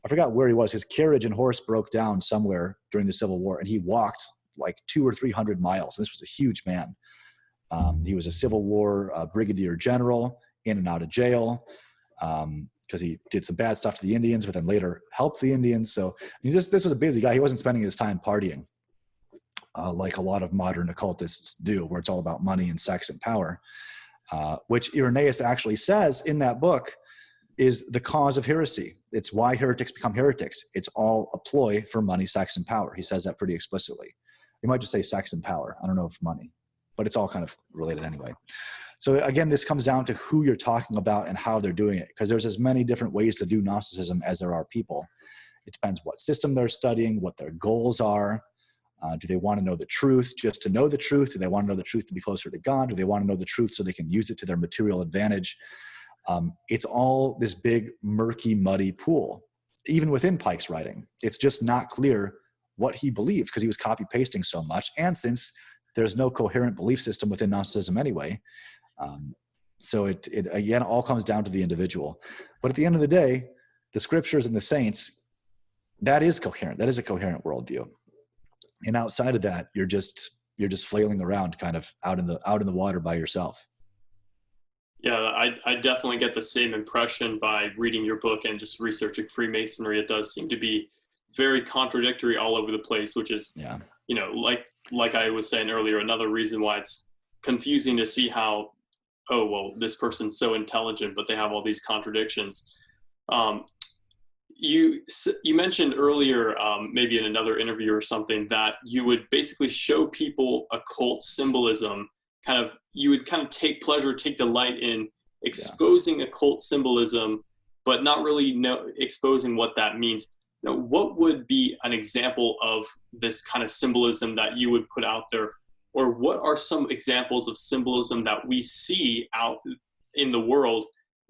forgot where he was. His carriage and horse broke down somewhere during the Civil War, and he walked like 200 or 300 miles. And this was a huge man. He was a Civil War brigadier general, in and out of jail, because he did some bad stuff to the Indians, but then later helped the Indians. So this was a busy guy. He wasn't spending his time partying like a lot of modern occultists do, where it's all about money and sex and power, which Irenaeus actually says in that book is the cause of heresy. It's why heretics become heretics. It's all a ploy for money, sex, and power. He says that pretty explicitly. You might just say sex and power. I don't know if money, but it's all kind of related anyway. So again, this comes down to who you're talking about and how they're doing it, because there's as many different ways to do Gnosticism as there are people. It depends what system they're studying, what their goals are. Do they want to know the truth just to know the truth? Do they want to know the truth to be closer to God? Do they want to know the truth so they can use it to their material advantage? It's all this big, murky, muddy pool. Even within Pike's writing, it's just not clear what he believed, because he was copy-pasting so much. And since there's no coherent belief system within Gnosticism anyway, so it again all comes down to the individual. But at the end of the day, the scriptures and the saints, that is coherent. That is a coherent worldview. And outside of that, you're just flailing around, kind of out in the water by yourself. Yeah, I definitely get the same impression by reading your book and just researching Freemasonry. It does seem to be very contradictory all over the place, which is, yeah, like I was saying earlier, another reason why it's confusing to see how, oh, well, this person's so intelligent, but they have all these contradictions. You mentioned earlier, maybe in another interview or something, that you would basically show people occult symbolism. You would take delight in exposing occult symbolism, but not really exposing what that means. Now, what would be an example of this kind of symbolism that you would put out there? Or what are some examples of symbolism that we see out in the world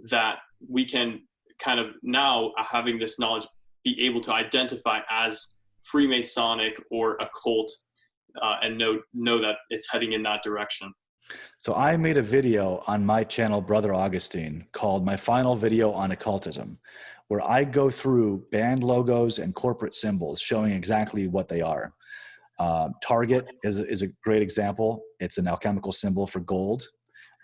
that we can kind of now, having this knowledge, be able to identify as Freemasonic or occult, and know that it's heading in that direction? So I made a video on my channel, Brother Augustine, called My Final Video on Occultism, where I go through band logos and corporate symbols showing exactly what they are. Target is a great example. It's an alchemical symbol for gold,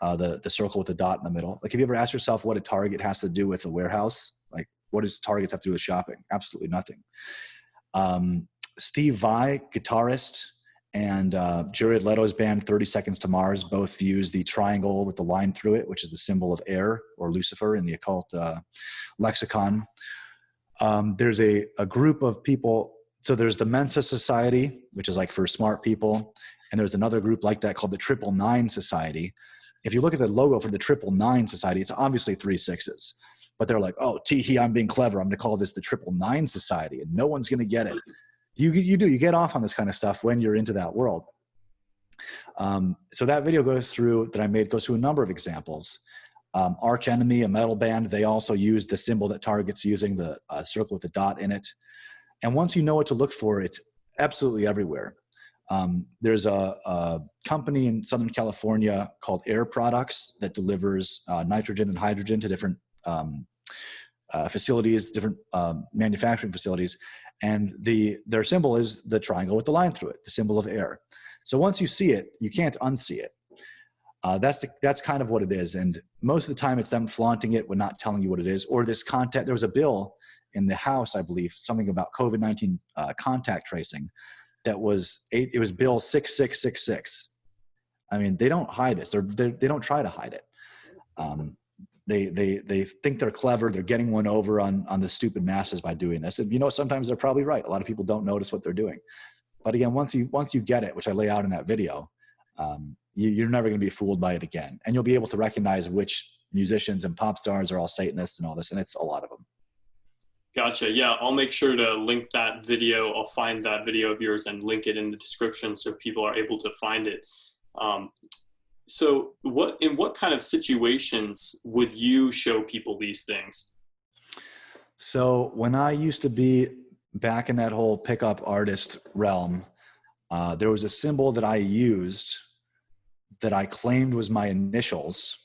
the circle with the dot in the middle. Like, have you ever asked yourself what a Target has to do with a warehouse? Like, what does Targets have to do with shopping? Absolutely nothing. Steve Vai, guitarist, and Jared Leto's band 30 Seconds to Mars both use the triangle with the line through it, which is the symbol of air or Lucifer in the occult lexicon. There's a group of people. So there's the Mensa Society, which is like for smart people. And there's another group like that called the 999 Society. If you look at the logo for the 999 Society, it's obviously 3 6s. But they're like, oh, tee-hee, I'm being clever. I'm going to call this the 999 Society, and no one's going to get it. You get off on this kind of stuff when you're into that world. So that video goes through a number of examples. Arch Enemy, a metal band, they also use the symbol that Target's using, the circle with the dot in it. And once you know what to look for, it's absolutely everywhere. There's a company in Southern California called Air Products that delivers nitrogen and hydrogen to different facilities, different manufacturing facilities. And their symbol is the triangle with the line through it, the symbol of air. So once you see it, you can't unsee it. That's kind of what it is. And most of the time it's them flaunting it when not telling you what it is. Or this content, there was a bill in the House, I believe, something about COVID-19 contact tracing. It was Bill 6666. I mean, they don't hide this. They don't try to hide it. They think they're clever. They're getting one over on the stupid masses by doing this. And sometimes they're probably right. A lot of people don't notice what they're doing. But again, once you get it, which I lay out in that video, you're never going to be fooled by it again. And you'll be able to recognize which musicians and pop stars are all Satanists and all this. And it's a lot of them. Gotcha. Yeah, I'll make sure to link that video. I'll find that video of yours and link it in the description so people are able to find it. So in what kind of situations would you show people these things? So when I used to be back in that whole pickup artist realm, there was a symbol that I used that I claimed was my initials,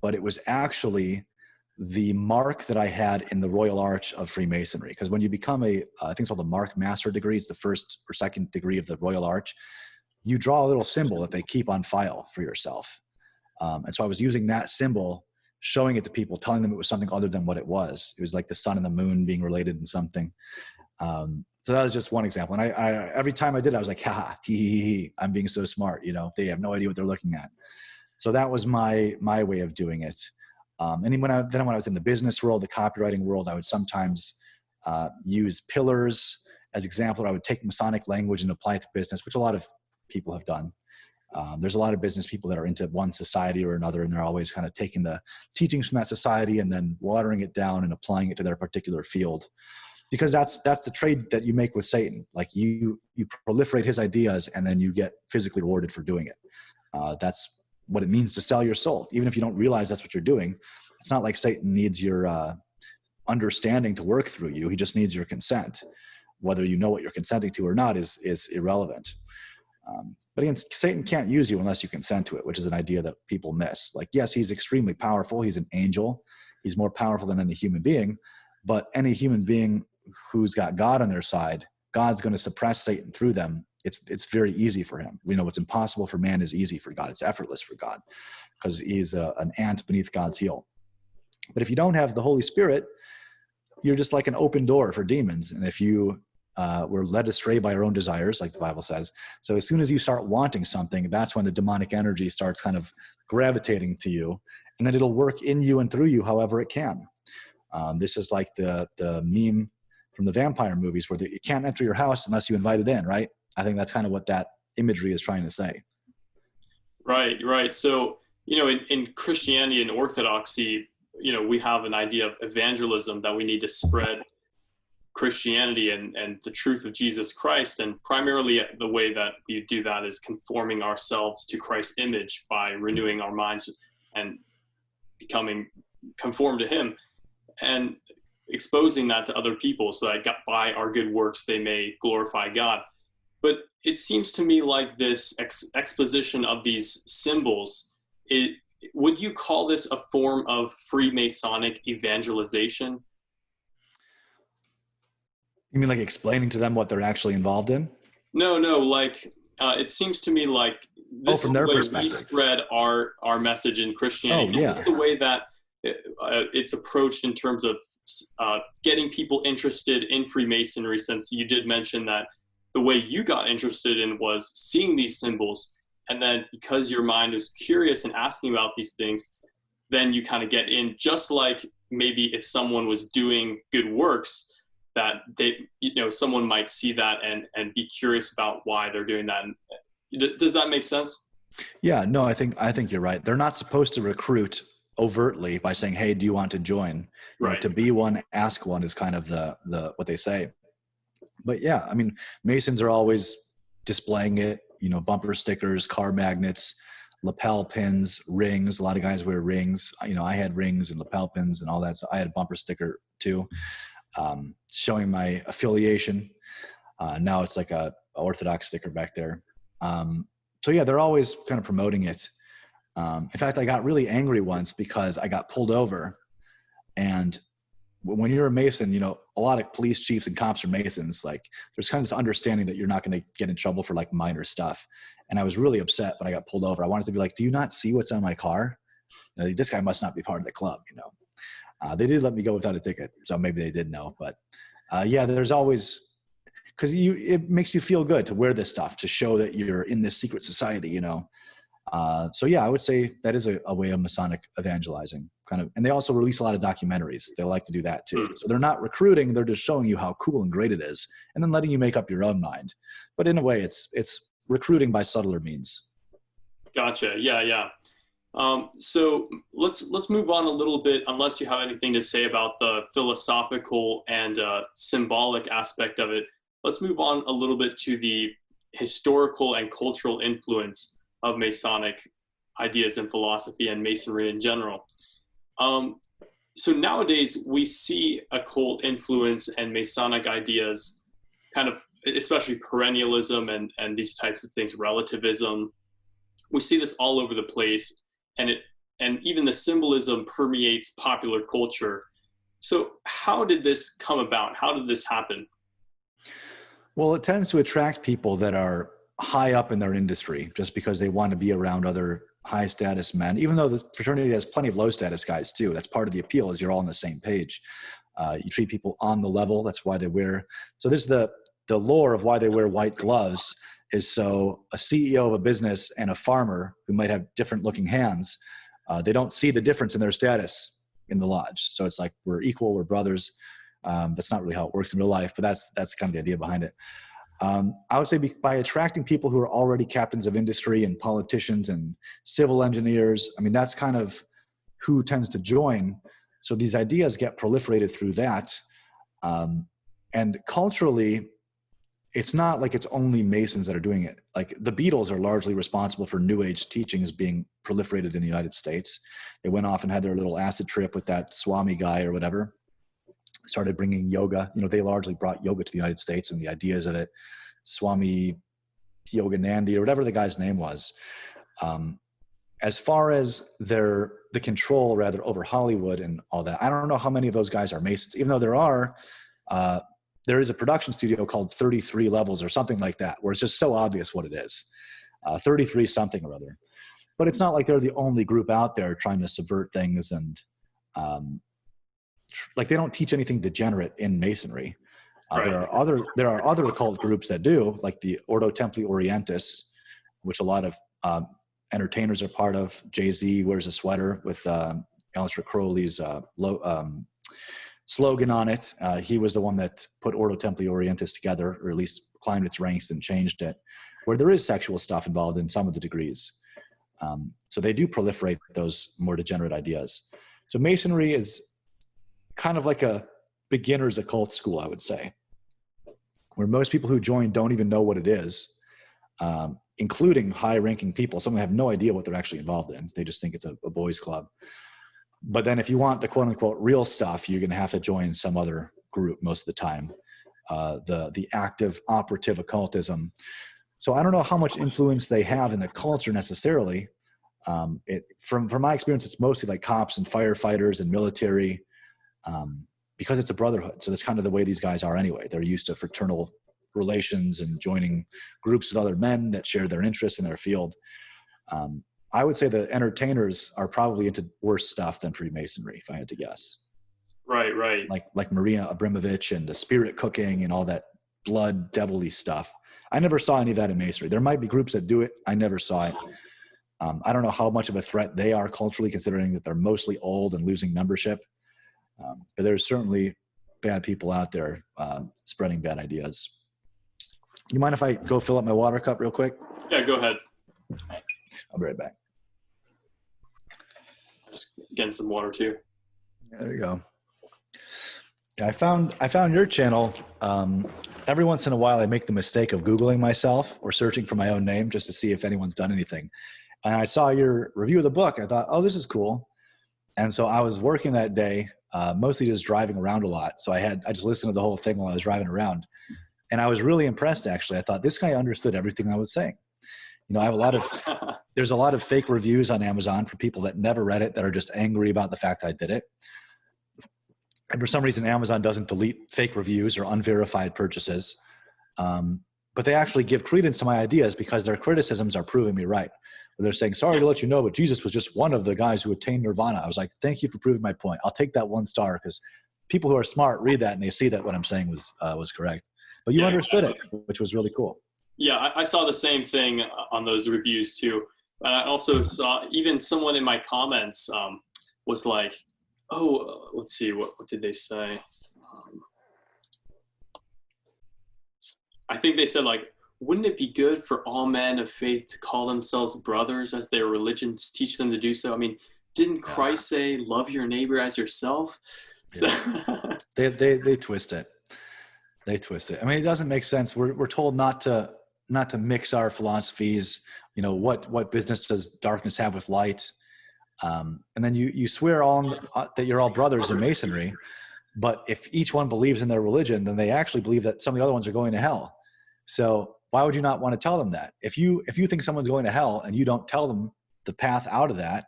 but it was actually the mark that I had in the Royal Arch of Freemasonry. Because when you become I think it's called the Mark Master degree, it's the first or second degree of the Royal Arch, you draw a little symbol that they keep on file for yourself. And so I was using that symbol, showing it to people, telling them it was something other than what it was. It was like the sun and the moon being related in something. So that was just one example. And I every time I did it, I was like, ha, he, I'm being so smart. They have no idea what they're looking at. So that was my way of doing it. And then when I was in the business world, the copywriting world, I would sometimes use pillars as example. I would take Masonic language and apply it to business, which a lot of people have done. There's a lot of business people that are into one society or another, and they're always kind of taking the teachings from that society and then watering it down and applying it to their particular field. Because that's the trade that you make with Satan. Like you proliferate his ideas and then you get physically rewarded for doing it. That's what it means to sell your soul. Even if you don't realize that's what you're doing, it's not like Satan needs your understanding to work through you. He just needs your consent. Whether you know what you're consenting to or not is irrelevant. But again, Satan can't use you unless you consent to it, which is an idea that people miss. Like, yes, he's extremely powerful. He's an angel. He's more powerful than any human being. But any human being who's got God on their side, God's going to suppress Satan through them. It's very easy for him. We know what's impossible for man is easy for God. It's effortless for God because he's an ant beneath God's heel. But if you don't have the Holy Spirit, you're just like an open door for demons. And if you we're led astray by our own desires, like the Bible says. So as soon as you start wanting something, that's when the demonic energy starts kind of gravitating to you, and then it'll work in you and through you however it can. This is like the meme from the vampire movies where you can't enter your house unless you invite it in, right? I think that's kind of what that imagery is trying to say. Right. So, in Christianity and Orthodoxy, we have an idea of evangelism, that we need to spread Christianity and the truth of Jesus Christ. And primarily the way that we do that is conforming ourselves to Christ's image by renewing our minds and becoming conformed to him and exposing that to other people so that by our good works they may glorify God. But it seems to me like this exposition of these symbols, would you call this a form of Freemasonic evangelization? You mean like explaining to them what they're actually involved in? No, like it seems to me like this from is their the way perspective. we spread our message in Christianity. This is the way that it's approached in terms of getting people interested in Freemasonry, since you did mention that the way you got interested in was seeing these symbols, and then because your mind was curious and asking about these things, then you kind of get in, just like maybe if someone was doing good works, that someone might see that and be curious about why they're doing that. Does that make sense? Yeah, no, I think you're right. They're not supposed to recruit overtly by saying, "Hey, do you want to join?" Right. To be one, ask one is kind of the what they say. But yeah, I mean, Masons are always displaying it. Bumper stickers, car magnets, lapel pins, rings. A lot of guys wear rings. I had rings and lapel pins and all that. So I had a bumper sticker too, showing my affiliation. Now it's like a Orthodox sticker back there. So yeah, they're always kind of promoting it. In fact, I got really angry once because I got pulled over, and when you're a Mason, a lot of police chiefs and cops are Masons. Like, there's kind of this understanding that you're not going to get in trouble for like minor stuff. And I was really upset when I got pulled over. I wanted to be like, do you not see what's on my car? This guy must not be part of the club, They did let me go without a ticket, so maybe they did know. But yeah, there's always, because it makes you feel good to wear this stuff to show that you're in this secret society, you know. So yeah, I would say that is a way of Masonic evangelizing, kind of. And they also release a lot of documentaries. They like to do that too. So they're not recruiting; they're just showing you how cool and great it is, and then letting you make up your own mind. But in a way, it's recruiting by subtler means. Gotcha. Yeah, yeah. So let's move on a little bit, unless you have anything to say about the philosophical and symbolic aspect of it. Let's move on a little bit to the historical and cultural influence of Masonic ideas and philosophy and Masonry in general. So nowadays we see occult influence and Masonic ideas, kind of, especially perennialism and these types of things, relativism. We see this all over the place, and even the symbolism permeates popular culture. So how did this come about? How did this happen? Well, it tends to attract people that are high up in their industry just because they want to be around other high status men, even though the fraternity has plenty of low status guys too. That's part of the appeal, is you're all on the same page. You treat people on the level. That's why they wear. So this is the lore of why they wear white gloves, is so a CEO of a business and a farmer who might have different looking hands, they don't see the difference in their status in the lodge. So it's like, we're equal, we're brothers. That's not really how it works in real life, but that's kind of the idea behind it. I would say by attracting people who are already captains of industry and politicians and civil engineers, I mean, that's kind of who tends to join. So these ideas get proliferated through that. And culturally, it's not like it's only Masons that are doing it. Like the Beatles are largely responsible for New Age teachings being proliferated in the United States. They went off and had their little acid trip with that Swami guy or whatever. Started bringing yoga. You know, they largely brought yoga to the United States and the ideas of it. Swami Yoganandi or whatever the guy's name was. As far as the control rather over Hollywood and all that, I don't know how many of those guys are Masons, even though there is a production studio called 33 Levels or something like that, where it's just so obvious what it is. 33 something or other. But it's not like they're the only group out there trying to subvert things, and like they don't teach anything degenerate in Masonry. Right. There are other occult groups that do, like the Ordo Templi Orientis, which a lot of entertainers are part of. Jay-Z wears a sweater with Aleister Crowley's slogan on it. He was the one that put Ordo Templi Orientis together, or at least climbed its ranks and changed it, where there is sexual stuff involved in some of the degrees. So they do proliferate those more degenerate ideas. So Masonry is kind of like a beginner's occult school, I would say, where most people who join don't even know what it is, including high-ranking people. Some of them have no idea what they're actually involved in. They just think it's a boys' club. But then if you want the quote-unquote real stuff, you're going to have to join some other group most of the time, the active operative occultism. So I don't know how much influence they have in the culture necessarily. From my experience, it's mostly like cops and firefighters and military, because it's a brotherhood. So that's kind of the way these guys are anyway. They're used to fraternal relations and joining groups with other men that share their interests in their field. I would say the entertainers are probably into worse stuff than Freemasonry, if I had to guess. Right. Like Marina Abramovich and the spirit cooking and all that blood devilly stuff. I never saw any of that in Masonry. There might be groups that do it. I never saw it. I don't know how much of a threat they are culturally, considering that they're mostly old and losing membership. But there's certainly bad people out there spreading bad ideas. You mind if I go fill up my water cup real quick? Yeah, go ahead. I'll be right back. Just getting some water too. There you go. Yeah, I found your channel. Every once in a while, I make the mistake of Googling myself or searching for my own name just to see if anyone's done anything. And I saw your review of the book. I thought, oh, this is cool. And so I was working that day, mostly just driving around a lot. So I just listened to the whole thing while I was driving around. And I was really impressed, actually. I thought this guy understood everything I was saying. You know, I have there's a lot of fake reviews on Amazon for people that never read it, that are just angry about the fact I did it. And for some reason, Amazon doesn't delete fake reviews or unverified purchases. But but they actually give credence to my ideas because their criticisms are proving me right. Where they're saying, sorry to let you know, but Jesus was just one of the guys who attained nirvana. I was like, thank you for proving my point. I'll take that 1 star, because people who are smart read that and they see that what I'm saying was correct. But you understood it, which was really cool. Yeah, I saw the same thing on those reviews too. And I also saw even someone in my comments was like, oh, let's see, what did they say? I think they said, like, wouldn't it be good for all men of faith to call themselves brothers as their religions teach them to do so? I mean, didn't Christ say, love your neighbor as yourself? Yeah. So they twist it. They twist it. I mean, it doesn't make sense. We're told not to mix our philosophies. You know, what business does darkness have with light? And then you swear that you're all brothers in Masonry, but if each one believes in their religion, then they actually believe that some of the other ones are going to hell. So why would you not want to tell them that? If you think someone's going to hell and you don't tell them the path out of that,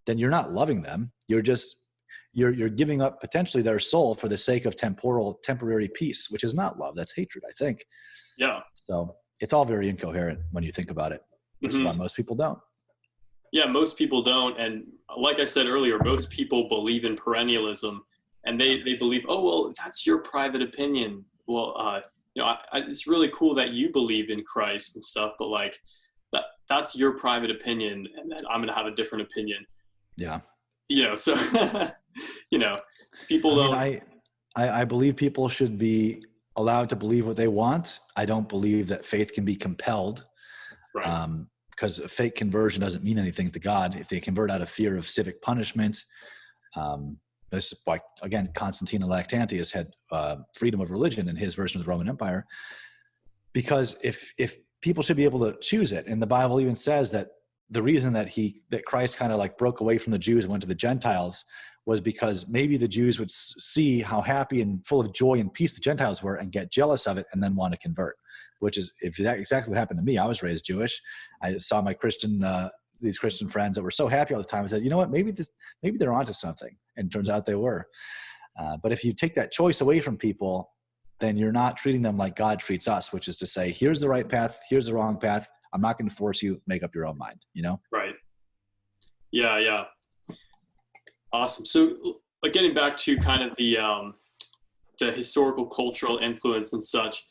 then you're not loving them. You're giving up potentially their soul for the sake of temporary peace, which is not love. That's hatred, I think. Yeah. So it's all very incoherent when you think about it. Which is why most people don't. Yeah, most people don't. And like I said earlier, most people believe in perennialism, and they believe, oh, well, that's your private opinion. Well, it's really cool that you believe in Christ and stuff, but like that's your private opinion, and then I'm going to have a different opinion. Yeah. So, people don't. I believe people should be allowed to believe what they want. I don't believe that faith can be compelled. Right. Because a fake conversion doesn't mean anything to God. If they convert out of fear of civic punishment, this is why, again, Constantine of Lactantius had freedom of religion in his version of the Roman Empire. Because if people should be able to choose it, and the Bible even says that the reason that Christ kind of like broke away from the Jews and went to the Gentiles was because maybe the Jews would see how happy and full of joy and peace the Gentiles were and get jealous of it and then want to convert. Which is exactly what happened to me. I was raised Jewish. I saw my these Christian friends that were so happy all the time. I said, you know what, maybe they're onto something. And it turns out they were. But if you take that choice away from people, then you're not treating them like God treats us, which is to say, here's the right path, here's the wrong path. I'm not going to force you, make up your own mind, Right. Yeah. Awesome. So getting back to kind of the historical cultural influence and such,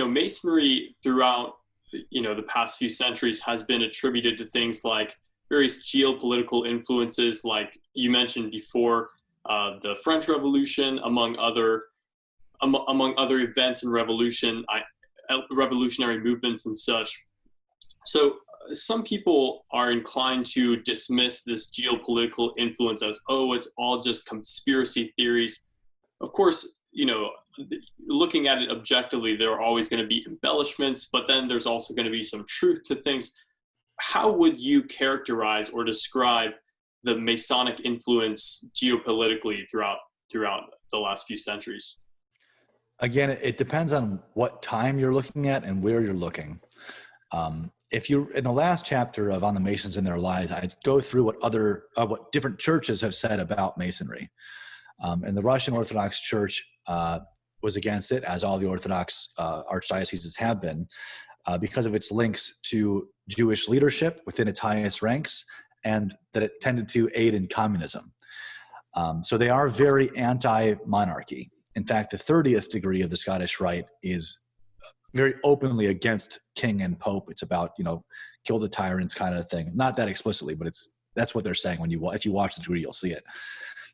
Masonry throughout, the past few centuries has been attributed to things like various geopolitical influences, like you mentioned before, the French Revolution, among other events and revolutionary movements and such. So some people are inclined to dismiss this geopolitical influence as, oh, it's all just conspiracy theories. Of course, looking at it objectively, there are always going to be embellishments, but then there's also going to be some truth to things. How would you characterize or describe the Masonic influence geopolitically throughout the last few centuries? Again, it depends on what time you're looking at and where you're looking. If you're in the last chapter of On the Masons and Their Lies, I go through what different churches have said about Masonry. And the Russian Orthodox Church was against it, as all the Orthodox archdioceses have been, because of its links to Jewish leadership within its highest ranks, and that it tended to aid in communism. So they are very anti-monarchy. In fact, the 30th degree of the Scottish Rite is very openly against king and pope. It's about, kill the tyrants kind of thing. Not that explicitly, but that's what they're saying if you watch the degree, you'll see it.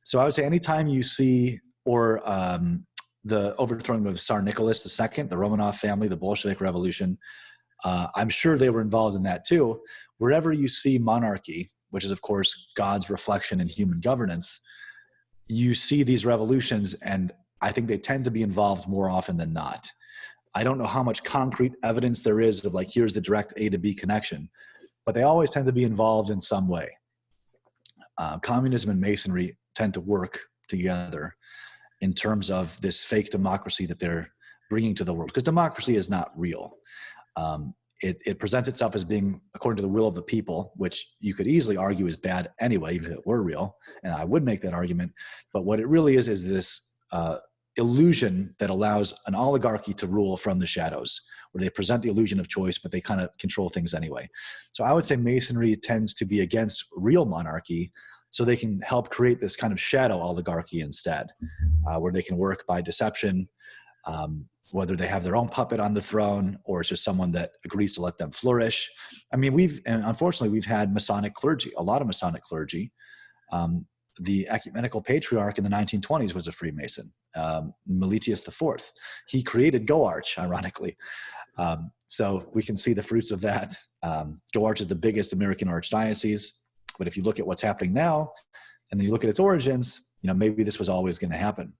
So I would say anytime you see, or the overthrowing of Tsar Nicholas II, the Romanov family, the Bolshevik Revolution, I'm sure they were involved in that too. Wherever you see monarchy, which is of course God's reflection in human governance, you see these revolutions, and I think they tend to be involved more often than not. I don't know how much concrete evidence there is of here's the direct A to B connection, but they always tend to be involved in some way. Communism and Masonry tend to work together in terms of this fake democracy that they're bringing to the world, because democracy is not real. It presents itself as being according to the will of the people, which you could easily argue is bad anyway, even if it were real, and I would make that argument. But what it really is this illusion that allows an oligarchy to rule from the shadows, where they present the illusion of choice, but they kind of control things anyway. So I would say Masonry tends to be against real monarchy, so they can help create this kind of shadow oligarchy instead, where they can work by deception, whether they have their own puppet on the throne or it's just someone that agrees to let them flourish. I mean, unfortunately, we've had Masonic clergy, a lot of Masonic clergy. The ecumenical patriarch in the 1920s was a Freemason, Meletius IV. He created GoArch, ironically. So we can see the fruits of that. GoArch is the biggest American archdiocese, but if you look at what's happening now, and then you look at its origins, maybe this was always going to happen.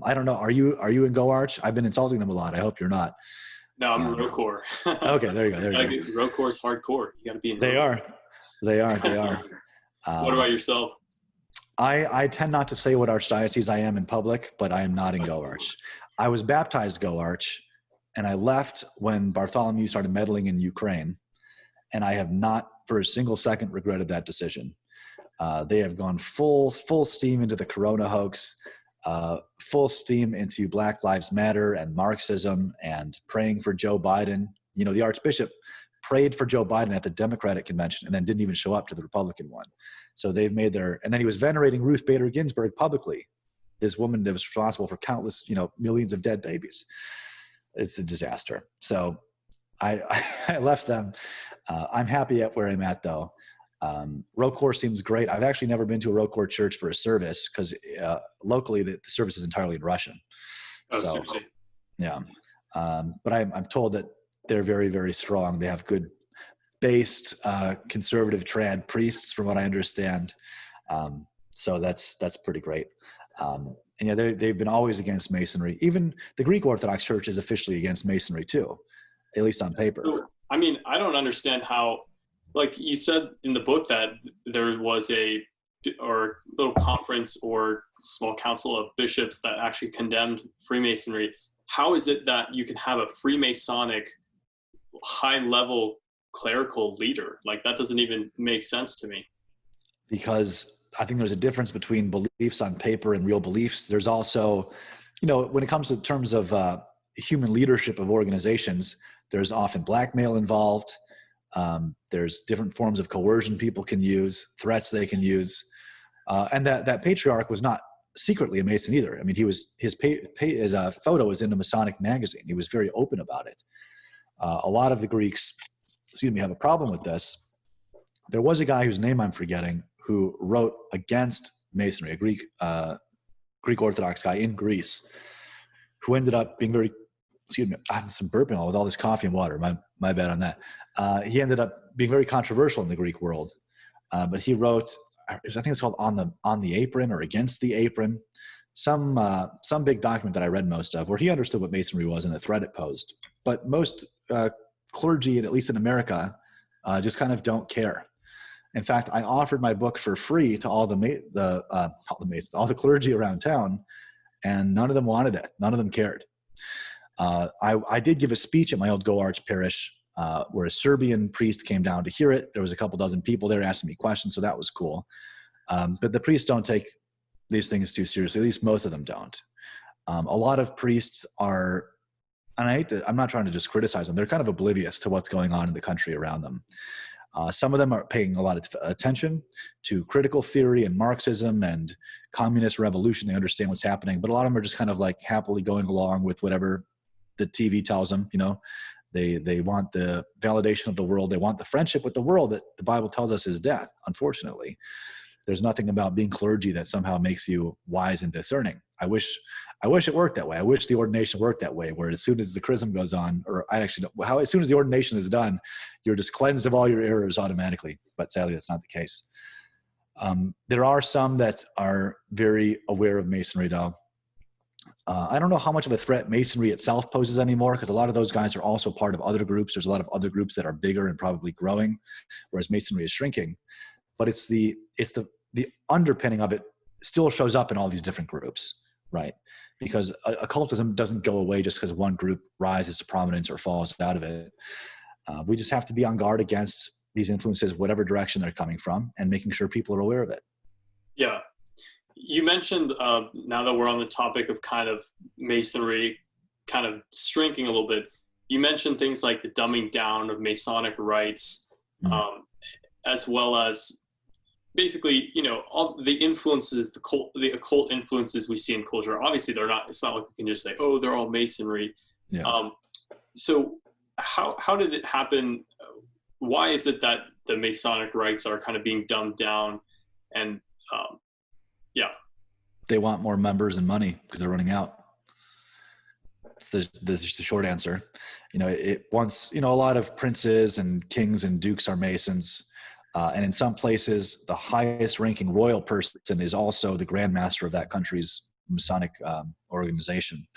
I don't know. Are you in GoArch? I've been insulting them a lot. I hope you're not. No, I'm Rocore. Okay, there you go. Rocore's hardcore. You got to be in. They are. What about yourself? I tend not to say what archdiocese I am in public, but I am not in GoArch. I was baptized GoArch, and I left when Bartholomew started meddling in Ukraine, and I have not for a single second regretted that decision. They have gone full steam into the Corona hoax, full steam into Black Lives Matter and Marxism and praying for Joe Biden. The Archbishop prayed for Joe Biden at the Democratic convention and then didn't even show up to the Republican one. So they've made and then he was venerating Ruth Bader Ginsburg publicly, this woman that was responsible for countless, millions of dead babies. It's a disaster. So I left them. I'm happy at where I'm at though. Rocore seems great. I've actually never been to a Rocore church for a service because locally the service is entirely in Russian. Oh, so seriously? Yeah. But I'm told that they're very, very strong. They have good based conservative trad priests from what I understand. So that's pretty great. And they've been always against Masonry. Even the Greek Orthodox Church is officially against Masonry too, at least on paper. I mean, I don't understand how, like you said in the book that there was a little conference or small council of bishops that actually condemned Freemasonry. How is it that you can have a Freemasonic high-level clerical leader? Like, that doesn't even make sense to me. Because I think there's a difference between beliefs on paper and real beliefs. There's also, when it comes to terms of human leadership of organizations, there's often blackmail involved. There's different forms of coercion people can use, threats they can use. And that patriarch was not secretly a Mason either. I mean, his photo was in a Masonic magazine. He was very open about it. A lot of the Greeks, have a problem with this. There was a guy whose name I'm forgetting who wrote against Masonry, a Greek Orthodox guy in Greece, who ended up being very, I'm some burping with all this coffee and water. My bad on that. He ended up being very controversial in the Greek world. But he wrote, I think it's called On the Apron or Against the Apron, some big document that I read most of, where he understood what Masonry was and the threat it posed. But most clergy, at least in America, just kind of don't care. In fact, I offered my book for free to all the Masons, all the clergy around town, and none of them wanted it. None of them cared. I did give a speech at my old GoArch parish where a Serbian priest came down to hear it. There was a couple dozen people there asking me questions, so that was cool. But the priests don't take these things too seriously. At least most of them don't. A lot of priests are, and I'm not trying to just criticize them, they're kind of oblivious to what's going on in the country around them. Some of them are paying a lot of attention to critical theory and Marxism and communist revolution. They understand what's happening, but a lot of them are just kind of like happily going along with whatever the TV tells them. They want the validation of the world. They want the friendship with the world that the Bible tells us is death. Unfortunately, there's nothing about being clergy that somehow makes you wise and discerning. I wish it worked that way. I wish the ordination worked that way, where as soon as the chrism goes on, as soon as the ordination is done, you're just cleansed of all your errors automatically. But sadly, that's not the case. There are some that are very aware of Masonry, though. I don't know how much of a threat Masonry itself poses anymore, because a lot of those guys are also part of other groups. There's a lot of other groups that are bigger and probably growing, whereas Masonry is shrinking. But it's the underpinning of it still shows up in all these different groups, right? Because occultism doesn't go away just because one group rises to prominence or falls out of it. We just have to be on guard against these influences, whatever direction they're coming from, and making sure people are aware of it. Yeah. You mentioned, now that we're on the topic of kind of Masonry kind of shrinking a little bit, you mentioned things like the dumbing down of Masonic rites, as well as basically, all the influences, the occult influences we see in culture. Obviously, it's not like you can just say, oh, they're all Masonry. Yeah. So how did it happen? Why is it that the Masonic rites are kind of being dumbed down? And they want more members and money because they're running out. It's the short answer. Once, a lot of princes and kings and dukes are Masons. And in some places, the highest ranking royal person is also the Grand Master of that country's Masonic organization.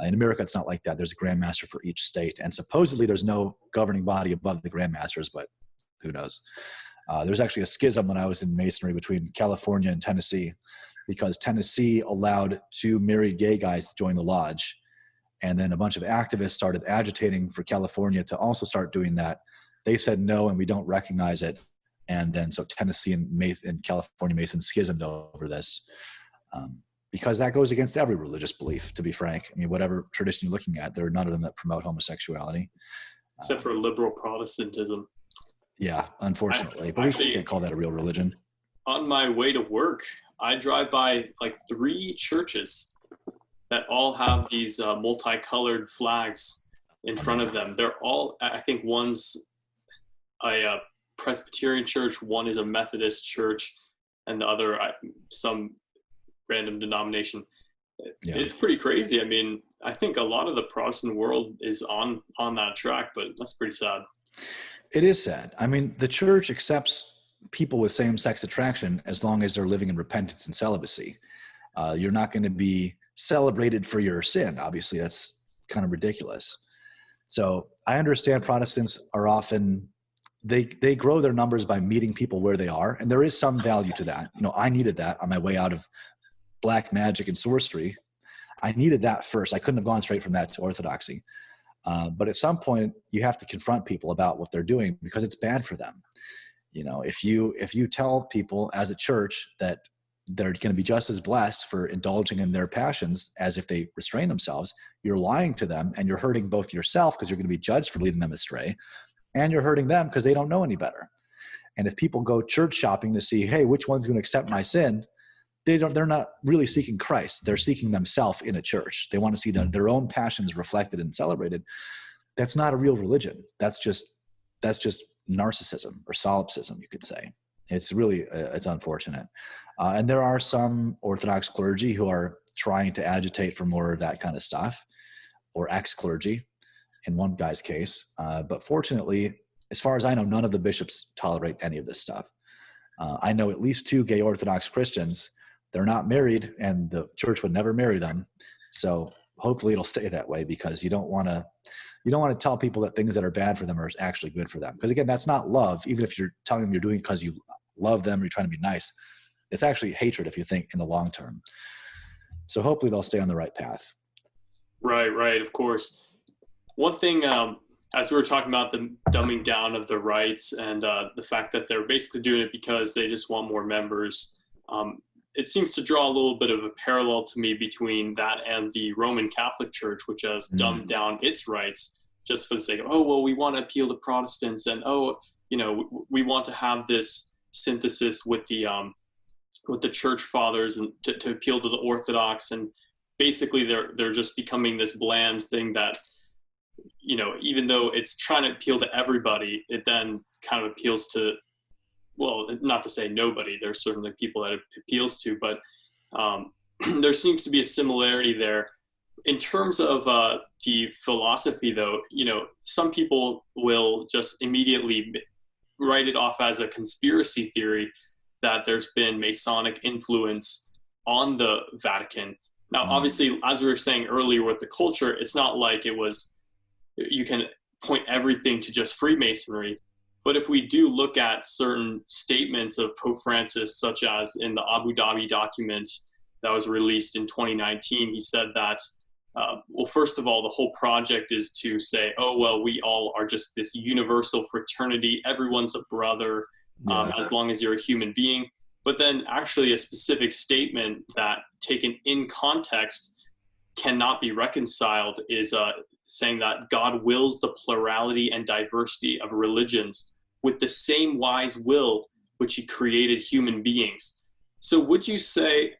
In America, it's not like that. There's a Grand Master for each state. And supposedly there's no governing body above the Grand Masters, but who knows? There's actually a schism when I was in Masonry between California and Tennessee, because Tennessee allowed 2 married gay guys to join the lodge. And then a bunch of activists started agitating for California to also start doing that. They said no, and we don't recognize it. And then so Tennessee and California Masons schismed over this, because that goes against every religious belief, to be frank. I mean, whatever tradition you're looking at, there are none of them that promote homosexuality. Except for liberal Protestantism. Yeah, unfortunately. But we can't call that a real religion. On my way to work, I drive by like 3 churches that all have these multicolored flags in front of them. They're all, I think one's a Presbyterian church, one is a Methodist church, and the other some random denomination. Yeah. It's pretty crazy. I mean, I think a lot of the Protestant world is on that track, but that's pretty sad. It is sad. I mean, the church accepts people with same-sex attraction as long as they're living in repentance and celibacy. You're not going to be celebrated for your sin. Obviously, that's kind of ridiculous. So I understand Protestants are often, they grow their numbers by meeting people where they are, and there is some value to that. I needed that on my way out of black magic and sorcery. I needed that first. I couldn't have gone straight from that to orthodoxy. But at some point, you have to confront people about what they're doing because it's bad for them. If you tell people as a church that they're going to be just as blessed for indulging in their passions as if they restrain themselves, you're lying to them, and you're hurting both yourself because you're going to be judged for leading them astray, and you're hurting them because they don't know any better. And if people go church shopping to see, hey, which one's going to accept my sin, they're not really seeking Christ. They're seeking themselves in a church. They want to see their own passions reflected and celebrated. That's not a real religion. That's just narcissism or solipsism, you could say. It's really, it's unfortunate. And there are some Orthodox clergy who are trying to agitate for more of that kind of stuff, or ex-clergy in one guy's case. But fortunately, as far as I know, none of the bishops tolerate any of this stuff. I know at least 2 gay Orthodox Christians. They're not married, and the church would never marry them. So hopefully it'll stay that way, because you don't want to tell people that things that are bad for them are actually good for them. Because again, that's not love. Even if you're telling them you're doing it because you love them, or you're trying to be nice, it's actually hatred if you think in the long term. So hopefully they'll stay on the right path. Right. Of course. One thing, as we were talking about the dumbing down of the rites and the fact that they're basically doing it because they just want more members, it seems to draw a little bit of a parallel to me between that and the Roman Catholic Church, which has dumbed down its rites just for the sake of, oh, well, we want to appeal to Protestants, and we want to have this synthesis with the church fathers and to appeal to the Orthodox. And basically they're just becoming this bland thing that, even though it's trying to appeal to everybody, it then kind of appeals to, well, not to say nobody, there's certainly people that it appeals to, but there seems to be a similarity there. In terms of the philosophy, though, some people will just immediately write it off as a conspiracy theory that there's been Masonic influence on the Vatican. Now, obviously, as we were saying earlier with the culture, it's not like you can point everything to just Freemasonry. But if we do look at certain statements of Pope Francis, such as in the Abu Dhabi document that was released in 2019, he said that, well, first of all, the whole project is to say, oh, well, we all are just this universal fraternity. Everyone's a brother, as long as you're a human being. But then actually a specific statement that taken in context cannot be reconciled is saying that God wills the plurality and diversity of religions with the same wise will which he created human beings. So what would you say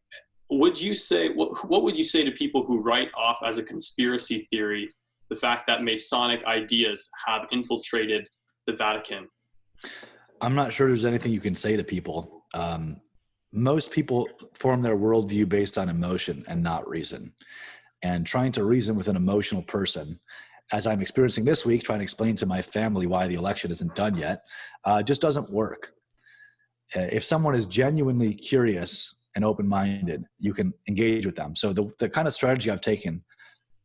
to people who write off as a conspiracy theory the fact that Masonic ideas have infiltrated the Vatican? I'm not sure there's anything you can say to people. Most people form their worldview based on emotion and not reason. And trying to reason with an emotional person, as I'm experiencing this week, trying to explain to my family why the election isn't done yet, just doesn't work. If someone is genuinely curious and open-minded, you can engage with them. So the kind of strategy I've taken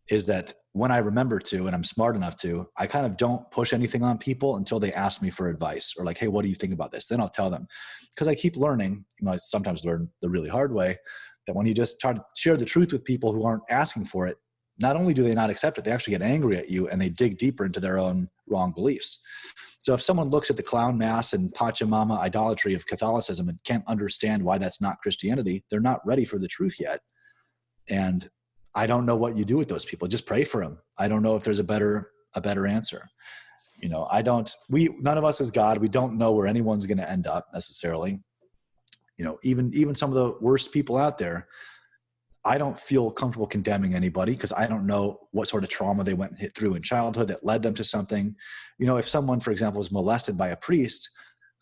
is that when I remember to, and I'm smart enough to, I kind of don't push anything on people until they ask me for advice or like, hey, what do you think about this? Then I'll tell them, because I keep learning, I sometimes learn the really hard way, that when you just try to share the truth with people who aren't asking for it, not only do they not accept it, they actually get angry at you and they dig deeper into their own wrong beliefs. So if someone looks at the clown mass and Pachamama idolatry of Catholicism and can't understand why that's not Christianity, they're not ready for the truth yet. And I don't know what you do with those people. Just pray for them. I don't know if there's a better answer. None of us is God. We don't know where anyone's going to end up necessarily. Even some of the worst people out there, I don't feel comfortable condemning anybody because I don't know what sort of trauma they went through in childhood that led them to something. If someone, for example, was molested by a priest,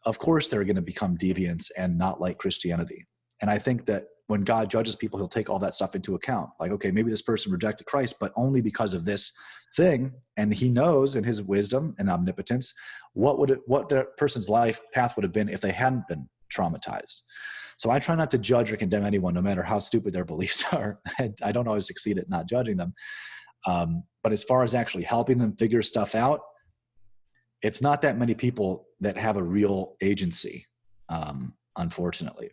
of course they're going to become deviants and not like Christianity. And I think that when God judges people, he'll take all that stuff into account. Like, okay, maybe this person rejected Christ, but only because of this thing. And he knows in his wisdom and omnipotence, what the person's life path would have been if they hadn't been traumatized. So I try not to judge or condemn anyone, no matter how stupid their beliefs are. I don't always succeed at not judging them. But as far as actually helping them figure stuff out, it's not that many people that have a real agency, unfortunately.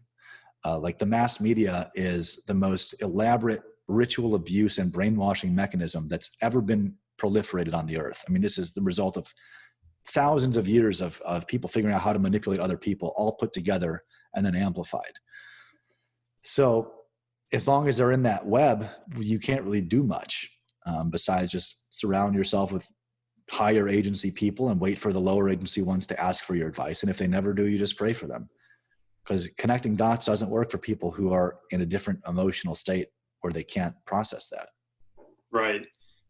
Like the mass media is the most elaborate ritual abuse and brainwashing mechanism that's ever been proliferated on the earth. I mean, this is the result of thousands of years of people figuring out how to manipulate other people, all put together and then amplified. So as long as they're in that web, you can't really do much besides just surround yourself with higher agency people and wait for the lower agency ones to ask for your advice. And if they never do, you just pray for them. Because connecting dots doesn't work for people who are in a different emotional state where they can't process that. Right.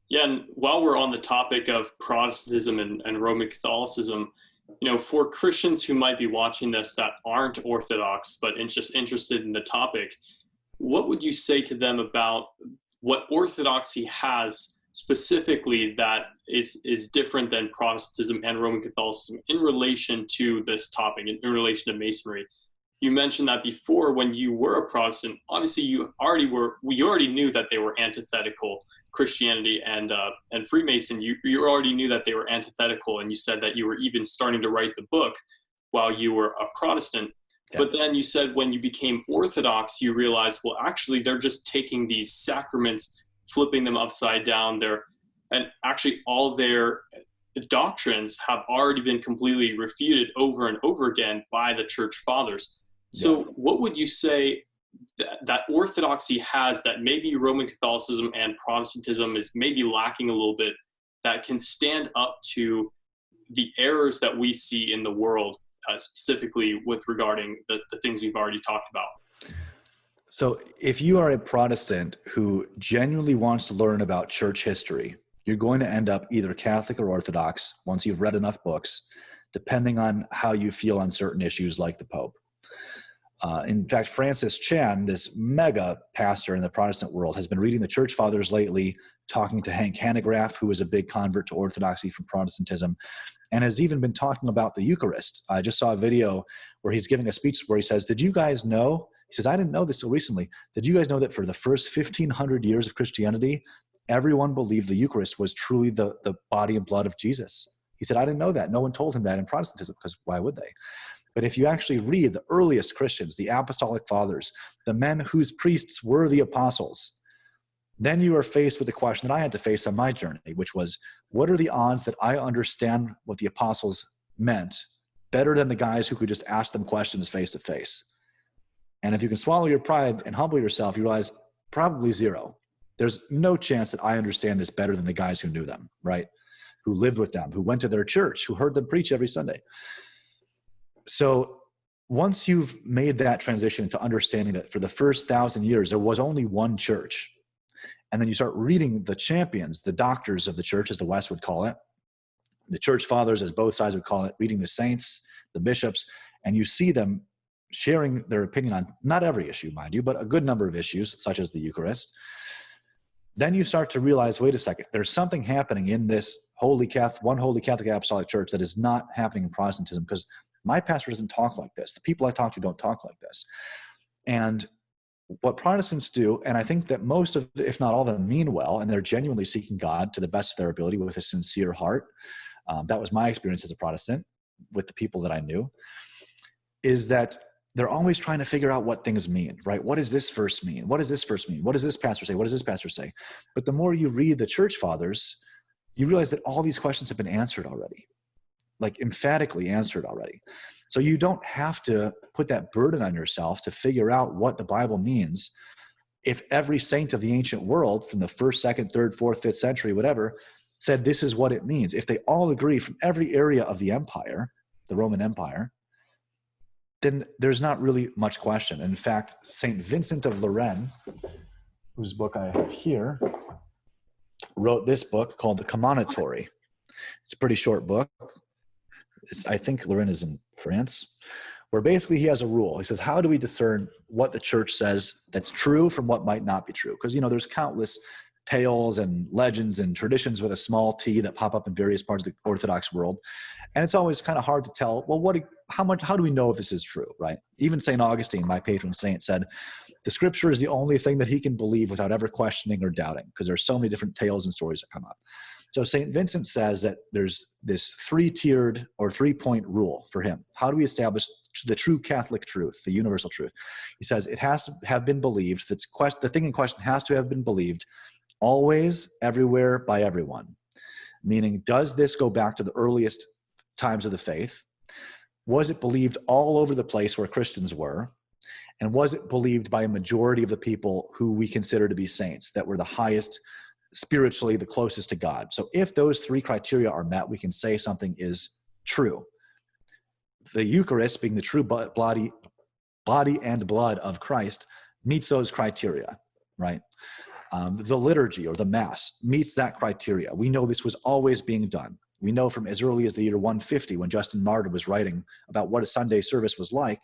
Yeah. And while we're on the topic of Protestantism and Roman Catholicism, for Christians who might be watching this that aren't Orthodox, but just interested in the topic, what would you say to them about what Orthodoxy has specifically that is different than Protestantism and Roman Catholicism in relation to this topic, in relation to Masonry? You mentioned that before, when you were a Protestant, obviously you already knew that they were antithetical. Christianity and Freemason, you already knew that they were antithetical, and you said that you were even starting to write the book while you were a Protestant. Yeah. But then you said when you became Orthodox, you realized, well, actually, they're just taking these sacraments, flipping them upside down. And actually all their doctrines have already been completely refuted over and over again by the Church Fathers. So what would you say that Orthodoxy has that maybe Roman Catholicism and Protestantism is maybe lacking a little bit, that can stand up to the errors that we see in the world, specifically with regarding the things we've already talked about? So if you are a Protestant who genuinely wants to learn about church history, you're going to end up either Catholic or Orthodox once you've read enough books, depending on how you feel on certain issues like the Pope. In fact, Francis Chan, this mega pastor in the Protestant world, has been reading the Church Fathers lately, talking to Hank Hanegraaff, who was a big convert to Orthodoxy from Protestantism, and has even been talking about the Eucharist. I just saw a video where he's giving a speech where he says, did you guys know, he says, I didn't know this till recently, did you guys know that for the first 1,500 years of Christianity, everyone believed the Eucharist was truly the body and blood of Jesus? He said, I didn't know that. No one told him that in Protestantism, because why would they? But if you actually read the earliest Christians, the Apostolic Fathers, the men whose priests were the apostles, then you are faced with the question that I had to face on my journey, which was, what are the odds that I understand what the apostles meant better than the guys who could just ask them questions face to face? And if you can swallow your pride and humble yourself, you realize probably zero. There's no chance that I understand this better than the guys who knew them, right? Who lived with them, who went to their church, who heard them preach every Sunday. So once you've made that transition to understanding that for the first 1,000 years, there was only one church, and then you start reading the champions, the doctors of the church, as the West would call it, the church fathers, as both sides would call it, reading the saints, the bishops, and you see them sharing their opinion on not every issue, mind you, but a good number of issues, such as the Eucharist. Then you start to realize, wait a second, there's something happening in this Holy Catholic Apostolic Church that is not happening in Protestantism, because my pastor doesn't talk like this. The people I talk to don't talk like this. And what Protestants do, and I think that most of, if not all of them, mean well, and they're genuinely seeking God to the best of their ability with a sincere heart. That was my experience as a Protestant with the people that I knew, is that they're always trying to figure out what things mean, right? What does this verse mean? What does this verse mean? What does this pastor say? What does this pastor say? But the more you read the church fathers, you realize that all these questions have been answered already, like emphatically answered already. So you don't have to put that burden on yourself to figure out what the Bible means. If every saint of the ancient world from the 1st, 2nd, 3rd, 4th, 5th century, whatever, said this is what it means, if they all agree from every area of the empire, the Roman Empire, then there's not really much question. In fact, St. Vincent of Lorraine, whose book I have here, wrote this book called the Commandatory. It's a pretty short book. I think Lorraine is in France, where basically he has a rule. He says, how do we discern what the church says that's true from what might not be true? Because, there's countless tales and legends and traditions with a small t that pop up in various parts of the Orthodox world. And it's always kind of hard to tell, well, how do we know if this is true, right? Even St. Augustine, my patron saint, said, the scripture is the only thing that he can believe without ever questioning or doubting, because there's so many different tales and stories that come up. So St. Vincent says that there's this 3-tiered or 3-point rule for him. How do we establish the true Catholic truth, the universal truth? He says it has to have been believed. The thing in question has to have been believed always, everywhere, by everyone. Meaning, does this go back to the earliest times of the faith? Was it believed all over the place where Christians were? And was it believed by a majority of the people who we consider to be saints, that were the highest, spiritually the closest to God? So if those 3 criteria are met, we can say something is true. The Eucharist, being the true body and blood of Christ, meets those criteria, right? The liturgy or the Mass meets that criteria. We know this was always being done. We know from as early as the year 150, when Justin Martyr was writing about what a Sunday service was like,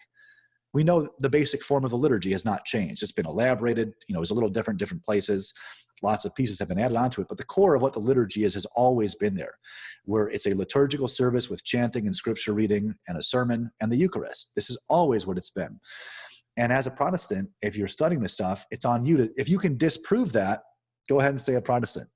we know the basic form of the liturgy has not changed. It's been elaborated, it was a little different places. Lots of pieces have been added onto it, but the core of what the liturgy is has always been there, where it's a liturgical service with chanting and scripture reading and a sermon and the Eucharist. This is always what it's been. And as a Protestant, if you're studying this stuff, it's on you if you can disprove that, go ahead and stay a Protestant,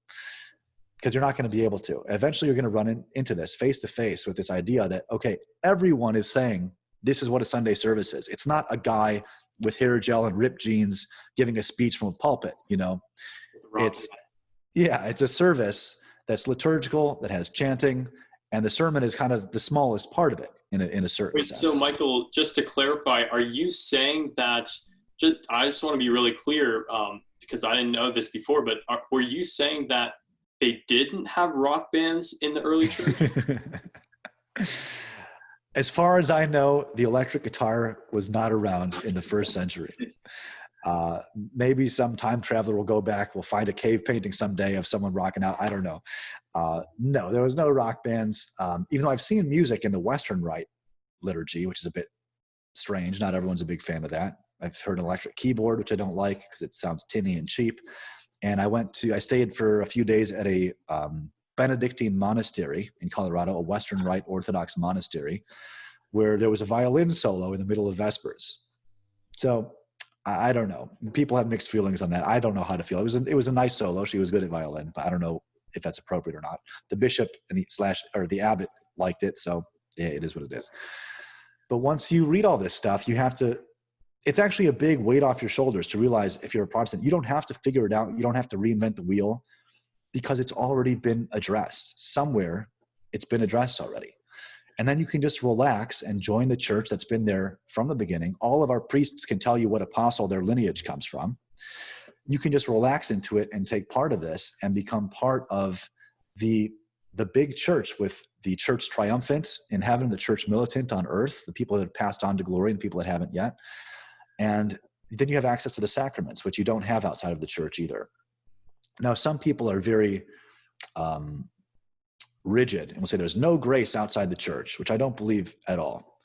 because you're not going to be able to. Eventually, you're going to run into this face to face with this idea that, okay, everyone is saying this is what a Sunday service is. It's not a guy with hair gel and ripped jeans giving a speech from a pulpit, It's a service that's liturgical, that has chanting, and the sermon is kind of the smallest part of it in a certain sense. So, Michael, just to clarify, are you saying that? I just want to be really clear, because I didn't know this before. But were you saying that they didn't have rock bands in the early church? As far as I know, the electric guitar was not around in the 1st century. Maybe some time traveler will go back. We'll find a cave painting someday of someone rocking out. I don't know. No, there was no rock bands. Even though I've seen music in the Western Rite liturgy, which is a bit strange. Not everyone's a big fan of that. I've heard an electric keyboard, which I don't like because it sounds tinny and cheap. And I stayed for a few days at a Benedictine monastery in Colorado, a Western Rite Orthodox monastery, where there was a violin solo in the middle of Vespers. So I don't know. People have mixed feelings on that. I don't know how to feel. It was a nice solo. She was good at violin, but I don't know if that's appropriate or not. The bishop and the abbot liked it, so yeah, it is what it is. But once you read all this stuff, it's actually a big weight off your shoulders to realize, if you're a Protestant, you don't have to figure it out. You don't have to reinvent the wheel, because it's already been addressed. Somewhere it's been addressed already. And then you can just relax and join the church that's been there from the beginning. All of our priests can tell you what apostle their lineage comes from. You can just relax into it and take part of this and become part of the big church, with the church triumphant in heaven, the church militant on earth, the people that have passed on to glory and people that haven't yet. And then you have access to the sacraments, which you don't have outside of the church either. Now, some people are very rigid and will say there's no grace outside the church, which I don't believe at all.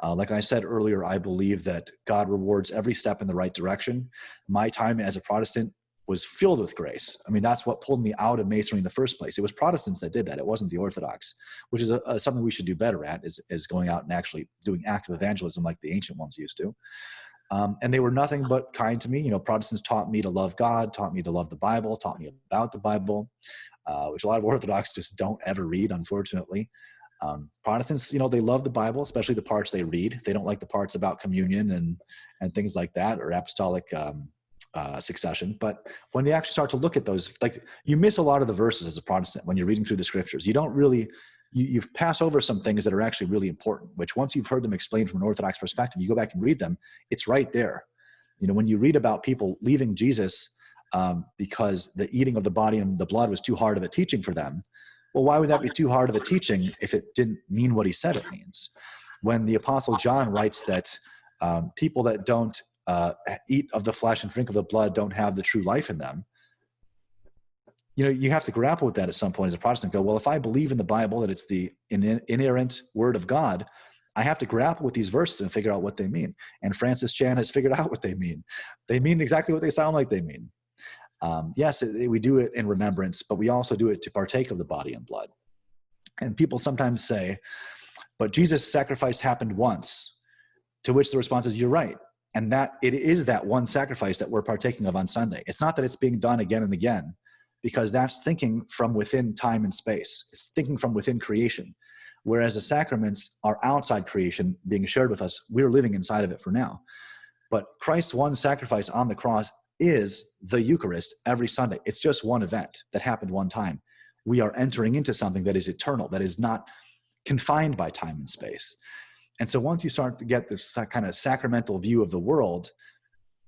Like I said earlier, I believe that God rewards every step in the right direction. My time as a Protestant was filled with grace. I mean, that's what pulled me out of Masonry in the first place. It was Protestants that did that. It wasn't the Orthodox, which is something we should do better at, is going out and actually doing active evangelism like the ancient ones used to. And they were nothing but kind to me. You know, Protestants taught me to love God, taught me to love the Bible, taught me about the Bible, which a lot of Orthodox just don't ever read, unfortunately. Protestants, you know, they love the Bible, especially the parts they read. They don't like the parts about communion and things like that, or apostolic succession. But when they actually start to look at those, like, you miss a lot of the verses as a Protestant when you're reading through the scriptures. You don't really, you've passed over some things that are actually really important, which once you've heard them explained from an Orthodox perspective, you go back and read them, it's right there. You know, when you read about people leaving Jesus because the eating of the body and the blood was too hard of a teaching for them, well, why would that be too hard of a teaching if it didn't mean what he said it means? When the Apostle John writes that people that don't eat of the flesh and drink of the blood don't have the true life in them, you know, you have to grapple with that at some point as a Protestant. Go, well, if I believe in the Bible that it's the inerrant word of God, I have to grapple with these verses and figure out what they mean. And Francis Chan has figured out what they mean. They mean exactly what they sound like they mean. Yes, we do it in remembrance, but we also do it to partake of the body and blood. And people sometimes say, but Jesus' sacrifice happened once, to which the response is, you're right. And that it is that one sacrifice that we're partaking of on Sunday. It's not that it's being done again and again, because that's thinking from within time and space. It's thinking from within creation. Whereas the sacraments are outside creation being shared with us. We're living inside of it for now. But Christ's one sacrifice on the cross is the Eucharist every Sunday. It's just one event that happened one time. We are entering into something that is eternal, that is not confined by time and space. And so once you start to get this kind of sacramental view of the world,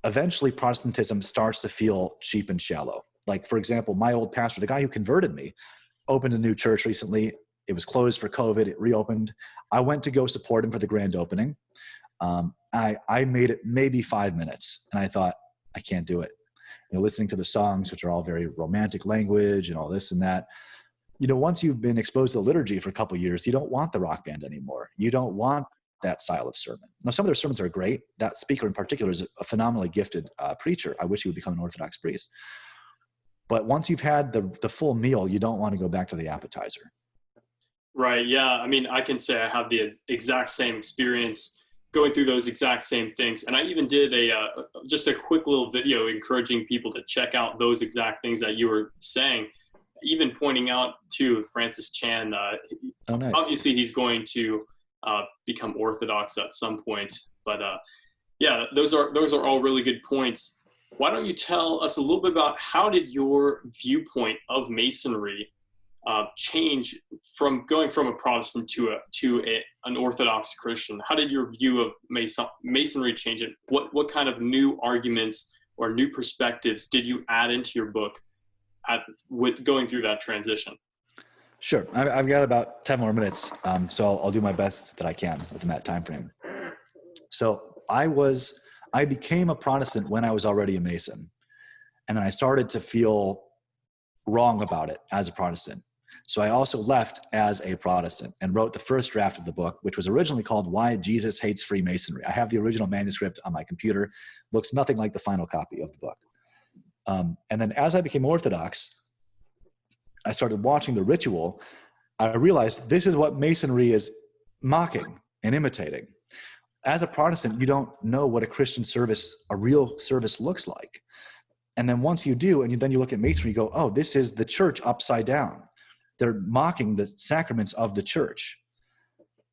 eventually Protestantism starts to feel cheap and shallow. Like, for example, my old pastor, the guy who converted me, opened a new church recently. It was closed for COVID. It reopened. I went to go support him for the grand opening. I made it maybe 5 minutes, and I thought, I can't do it. You know, listening to the songs, which are all very romantic language and all this and that. You know, once you've been exposed to the liturgy for a couple of years, you don't want the rock band anymore. You don't want that style of sermon. Now, some of their sermons are great. That speaker in particular is a phenomenally gifted preacher. I wish he would become an Orthodox priest. But once you've had the full meal, you don't want to go back to the appetizer. Right. Yeah. I mean, I can say I have the exact same experience going through those exact same things. And I even did just a quick little video encouraging people to check out those exact things that you were saying, even pointing out to Francis Chan. Oh, nice. Obviously, he's going to become Orthodox at some point. But yeah, those are all really good points. Why don't you tell us a little bit about how did your viewpoint of Masonry change from going from a Protestant to an Orthodox Christian? How did your view of Masonry change it? What kind of new arguments or new perspectives did you add into your book with going through that transition? Sure. I've got about 10 more minutes, so I'll do my best that I can within that time frame. So I became a Protestant when I was already a Mason, and then I started to feel wrong about it as a Protestant. So I also left as a Protestant and wrote the first draft of the book, which was originally called Why Jesus Hates Freemasonry. I have the original manuscript on my computer. Looks nothing like the final copy of the book. And then as I became Orthodox, I started watching the ritual. I realized this is what Masonry is mocking and imitating. As a Protestant, you don't know what a Christian service, a real service, looks like. And then once you do, and then you look at Masonry, you go, oh, this is the church upside down. They're mocking the sacraments of the church,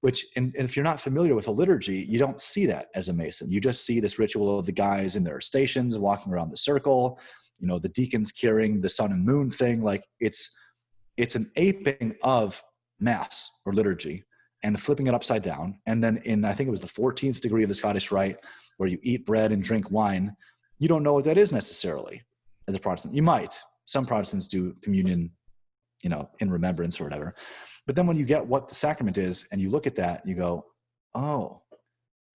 which, and if you're not familiar with a liturgy, you don't see that as a Mason. You just see this ritual of the guys in their stations walking around the circle, you know, the deacons carrying the sun and moon thing. Like it's an aping of Mass or liturgy. and flipping it upside down. And then in, I think it was the 14th degree of the Scottish Rite, where you eat bread and drink wine, you don't know what that is necessarily as a Protestant. You might. Some Protestants do communion, in remembrance or whatever. But then when you get what the sacrament is and you look at that, you go, oh,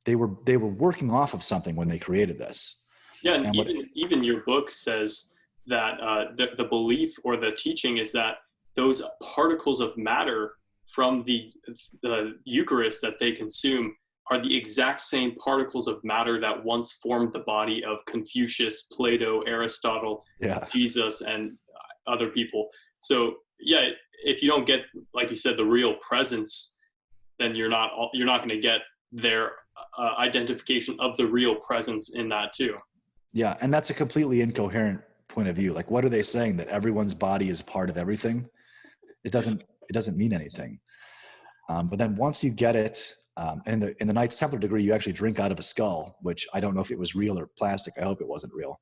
they were working off of something when they created this. Yeah, and even your book says that the belief or the teaching is that those particles of matter from the Eucharist that they consume are the exact same particles of matter that once formed the body of Confucius, Plato, Aristotle, Jesus, and other people. So yeah, if you don't get, like you said, the real presence, then you're not going to get their identification of the real presence in that too. Yeah, and that's a completely incoherent point of view. Like, what are they saying? That everyone's body is part of everything? It doesn't mean anything. But then once you get it, in the Knights Templar degree, you actually drink out of a skull, which I don't know if it was real or plastic. I hope it wasn't real.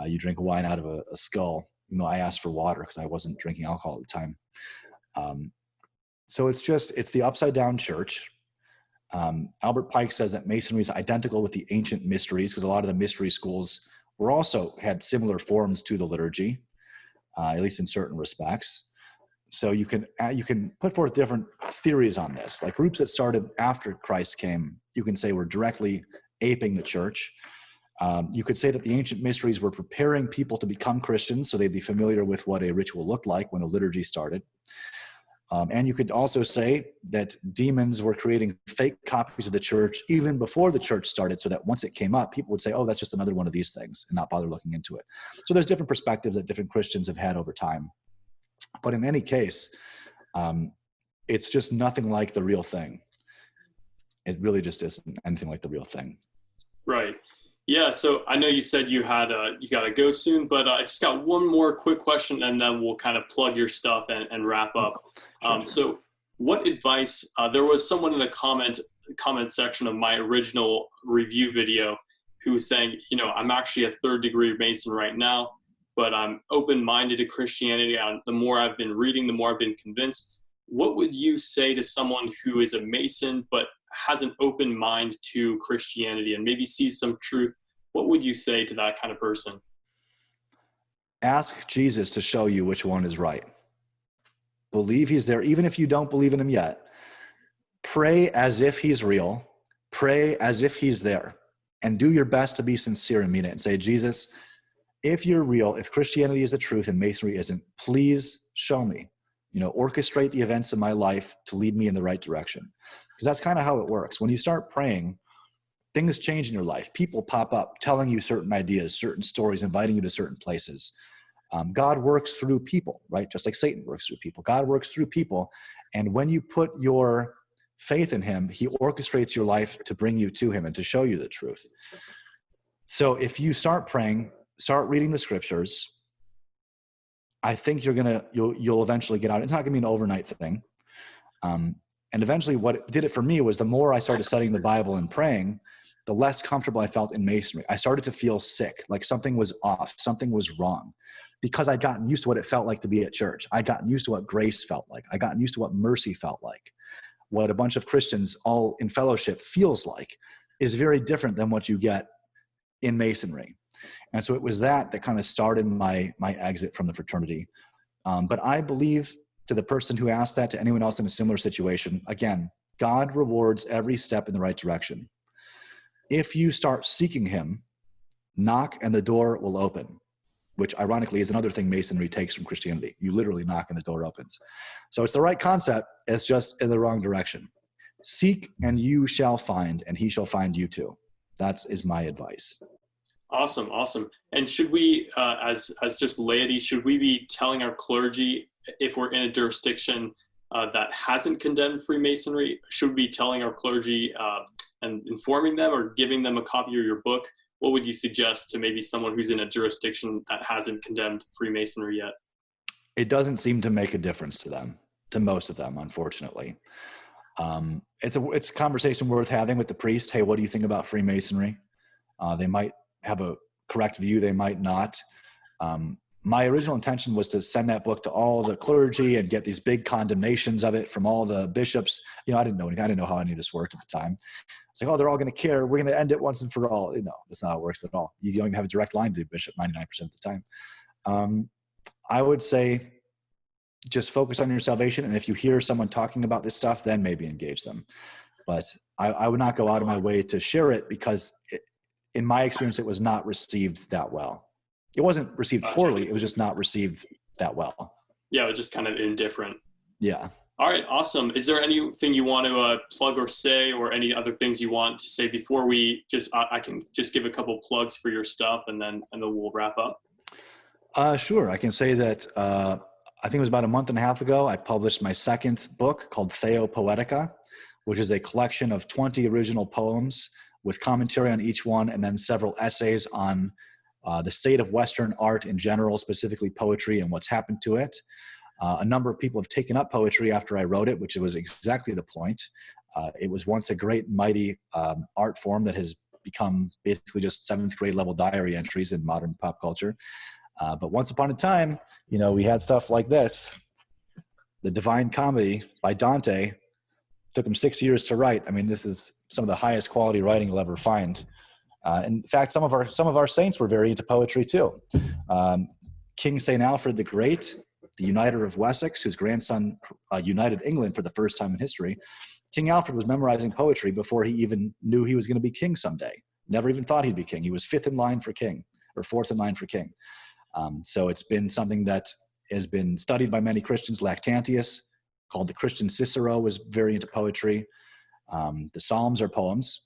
You drink wine out of a skull. I asked for water because I wasn't drinking alcohol at the time. So it's the upside down church. Albert Pike says that Masonry is identical with the ancient mysteries, because a lot of the mystery schools had similar forms to the liturgy, at least in certain respects. So you can put forth different theories on this. Like groups that started after Christ came, you can say were directly aping the church. You could say that the ancient mysteries were preparing people to become Christians, so they'd be familiar with what a ritual looked like when the liturgy started. And you could also say that demons were creating fake copies of the church even before the church started, so that once it came up, people would say, oh, that's just another one of these things, and not bother looking into it. So there's different perspectives that different Christians have had over time. But in any case, it's just nothing like the real thing. It really just isn't anything like the real thing. Right. Yeah. So I know you said you got to go soon, but I just got one more quick question, and then we'll kind of plug your stuff and wrap up. Sure. So what advice, there was someone in the comment section of my original review video who was saying, I'm actually a 3rd degree Mason right now, but I'm open-minded to Christianity. The more I've been reading, the more I've been convinced. What would you say to someone who is a Mason but has an open mind to Christianity and maybe sees some truth? What would you say to that kind of person? Ask Jesus to show you which one is right. Believe he's there, even if you don't believe in him yet. Pray as if he's real. Pray as if he's there. And do your best to be sincere and mean it. And say, Jesus, if you're real, if Christianity is the truth and Masonry isn't, please show me. Orchestrate the events of my life to lead me in the right direction. Because that's kind of how it works. When you start praying, things change in your life. People pop up telling you certain ideas, certain stories, inviting you to certain places. God works through people, right? Just like Satan works through people. God works through people. And when you put your faith in him, he orchestrates your life to bring you to him and to show you the truth. So if you start praying, start reading the scriptures, I think you'll eventually get out. It's not going to be an overnight thing. And eventually what did it for me was the more I started studying the Bible and praying, the less comfortable I felt in Masonry. I started to feel sick, like something was off, something was wrong, because I'd gotten used to what it felt like to be at church. I'd gotten used to what grace felt like. I gotten used to what mercy felt like. What a bunch of Christians all in fellowship feels like is very different than what you get in Masonry. And so it was that kind of started my exit from the fraternity. But I believe, to the person who asked that, to anyone else in a similar situation, again, God rewards every step in the right direction. If you start seeking him, knock and the door will open, which ironically is another thing Masonry takes from Christianity. You literally knock and the door opens. So it's the right concept. It's just in the wrong direction. Seek and you shall find, and he shall find you too. That is my advice. Awesome. And should we, as just laity, should we be telling our clergy, if we're in a jurisdiction that hasn't condemned Freemasonry, should we be telling our clergy and informing them or giving them a copy of your book? What would you suggest to maybe someone who's in a jurisdiction that hasn't condemned Freemasonry yet? It doesn't seem to make a difference to them, to most of them, unfortunately. It's a conversation worth having with the priest. Hey, what do you think about Freemasonry? They might have a correct view. They might not. my original intention was to send that book to all the clergy and get these big condemnations of it from all the bishops. You know, I didn't know anything. I didn't know how any of this worked at the time. It's like, oh, they're all going to care. We're going to end it once and for all. You know, that's not how it works at all. You don't even have a direct line to the bishop 99% of the time. I would say just focus on your salvation. And if you hear someone talking about this stuff, then maybe engage them. But I would not go out of my way to share it because in my experience, it was not received that well. It wasn't received poorly. It was just not received that well. Yeah, it was just kind of indifferent. Yeah. All right, awesome. Is there anything you want to plug or say, or any other things you want to say before we just, I can just give a couple plugs for your stuff and then we'll wrap up? Sure. I can say that I think it was about a month and a half ago, I published my second book called Theopoetica, which is a collection of 20 original poems with commentary on each one, and then several essays on the state of Western art in general, specifically poetry and what's happened to it. A number of people have taken up poetry after I wrote it, which was exactly the point. It was once a great, mighty art form that has become basically just 7th grade level diary entries in modern pop culture. But once upon a time, you know, we had stuff like this. The Divine Comedy by Dante took him 6 years to write. I mean, this is some of the highest quality writing you'll ever find. In fact, some of our saints were very into poetry too. King St. Alfred the Great, the uniter of Wessex, whose grandson united England for the first time in history. King Alfred was memorizing poetry before he even knew he was going to be king someday. Never even thought he'd be king. He was 5th in line for king, or 4th in line for king. So it's been something that has been studied by many Christians. Lactantius, called the Christian Cicero, was very into poetry. The Psalms are poems.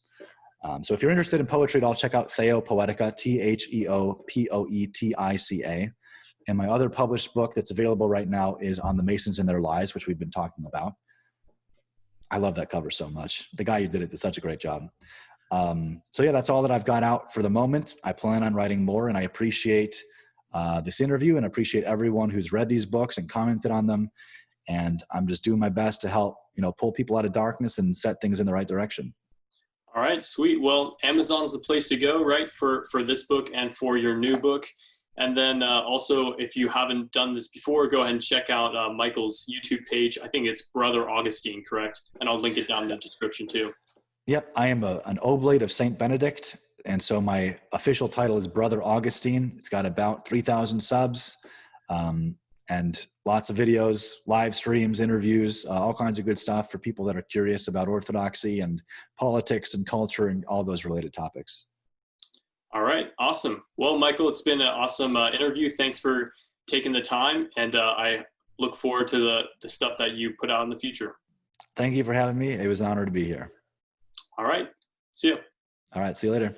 So if you're interested in poetry at all, check out Theopoetica, Theopoetica. And my other published book that's available right now is On the Masons and Their Lives, which we've been talking about. I love that cover so much. The guy who did it did such a great job. So yeah, that's all that I've got out for the moment. I plan on writing more, and I appreciate this interview and appreciate everyone who's read these books and commented on them. And I'm just doing my best to help, you know, pull people out of darkness and set things in the right direction. All right, sweet. Well, Amazon's the place to go, right, for this book and for your new book. And then also, if you haven't done this before, go ahead and check out Michael's YouTube page. I think it's Brother Augustine, correct? And I'll link it down in the description too. Yep, I am an oblate of St. Benedict. And so my official title is Brother Augustine. It's got about 3,000 subs and lots of videos, live streams, interviews, all kinds of good stuff for people that are curious about orthodoxy and politics and culture and all those related topics. All right, awesome. Well, Michael, it's been an awesome interview. Thanks for taking the time, and I look forward to the stuff that you put out in the future. Thank you for having me. It was an honor to be here. All right, see you. All right, see you later.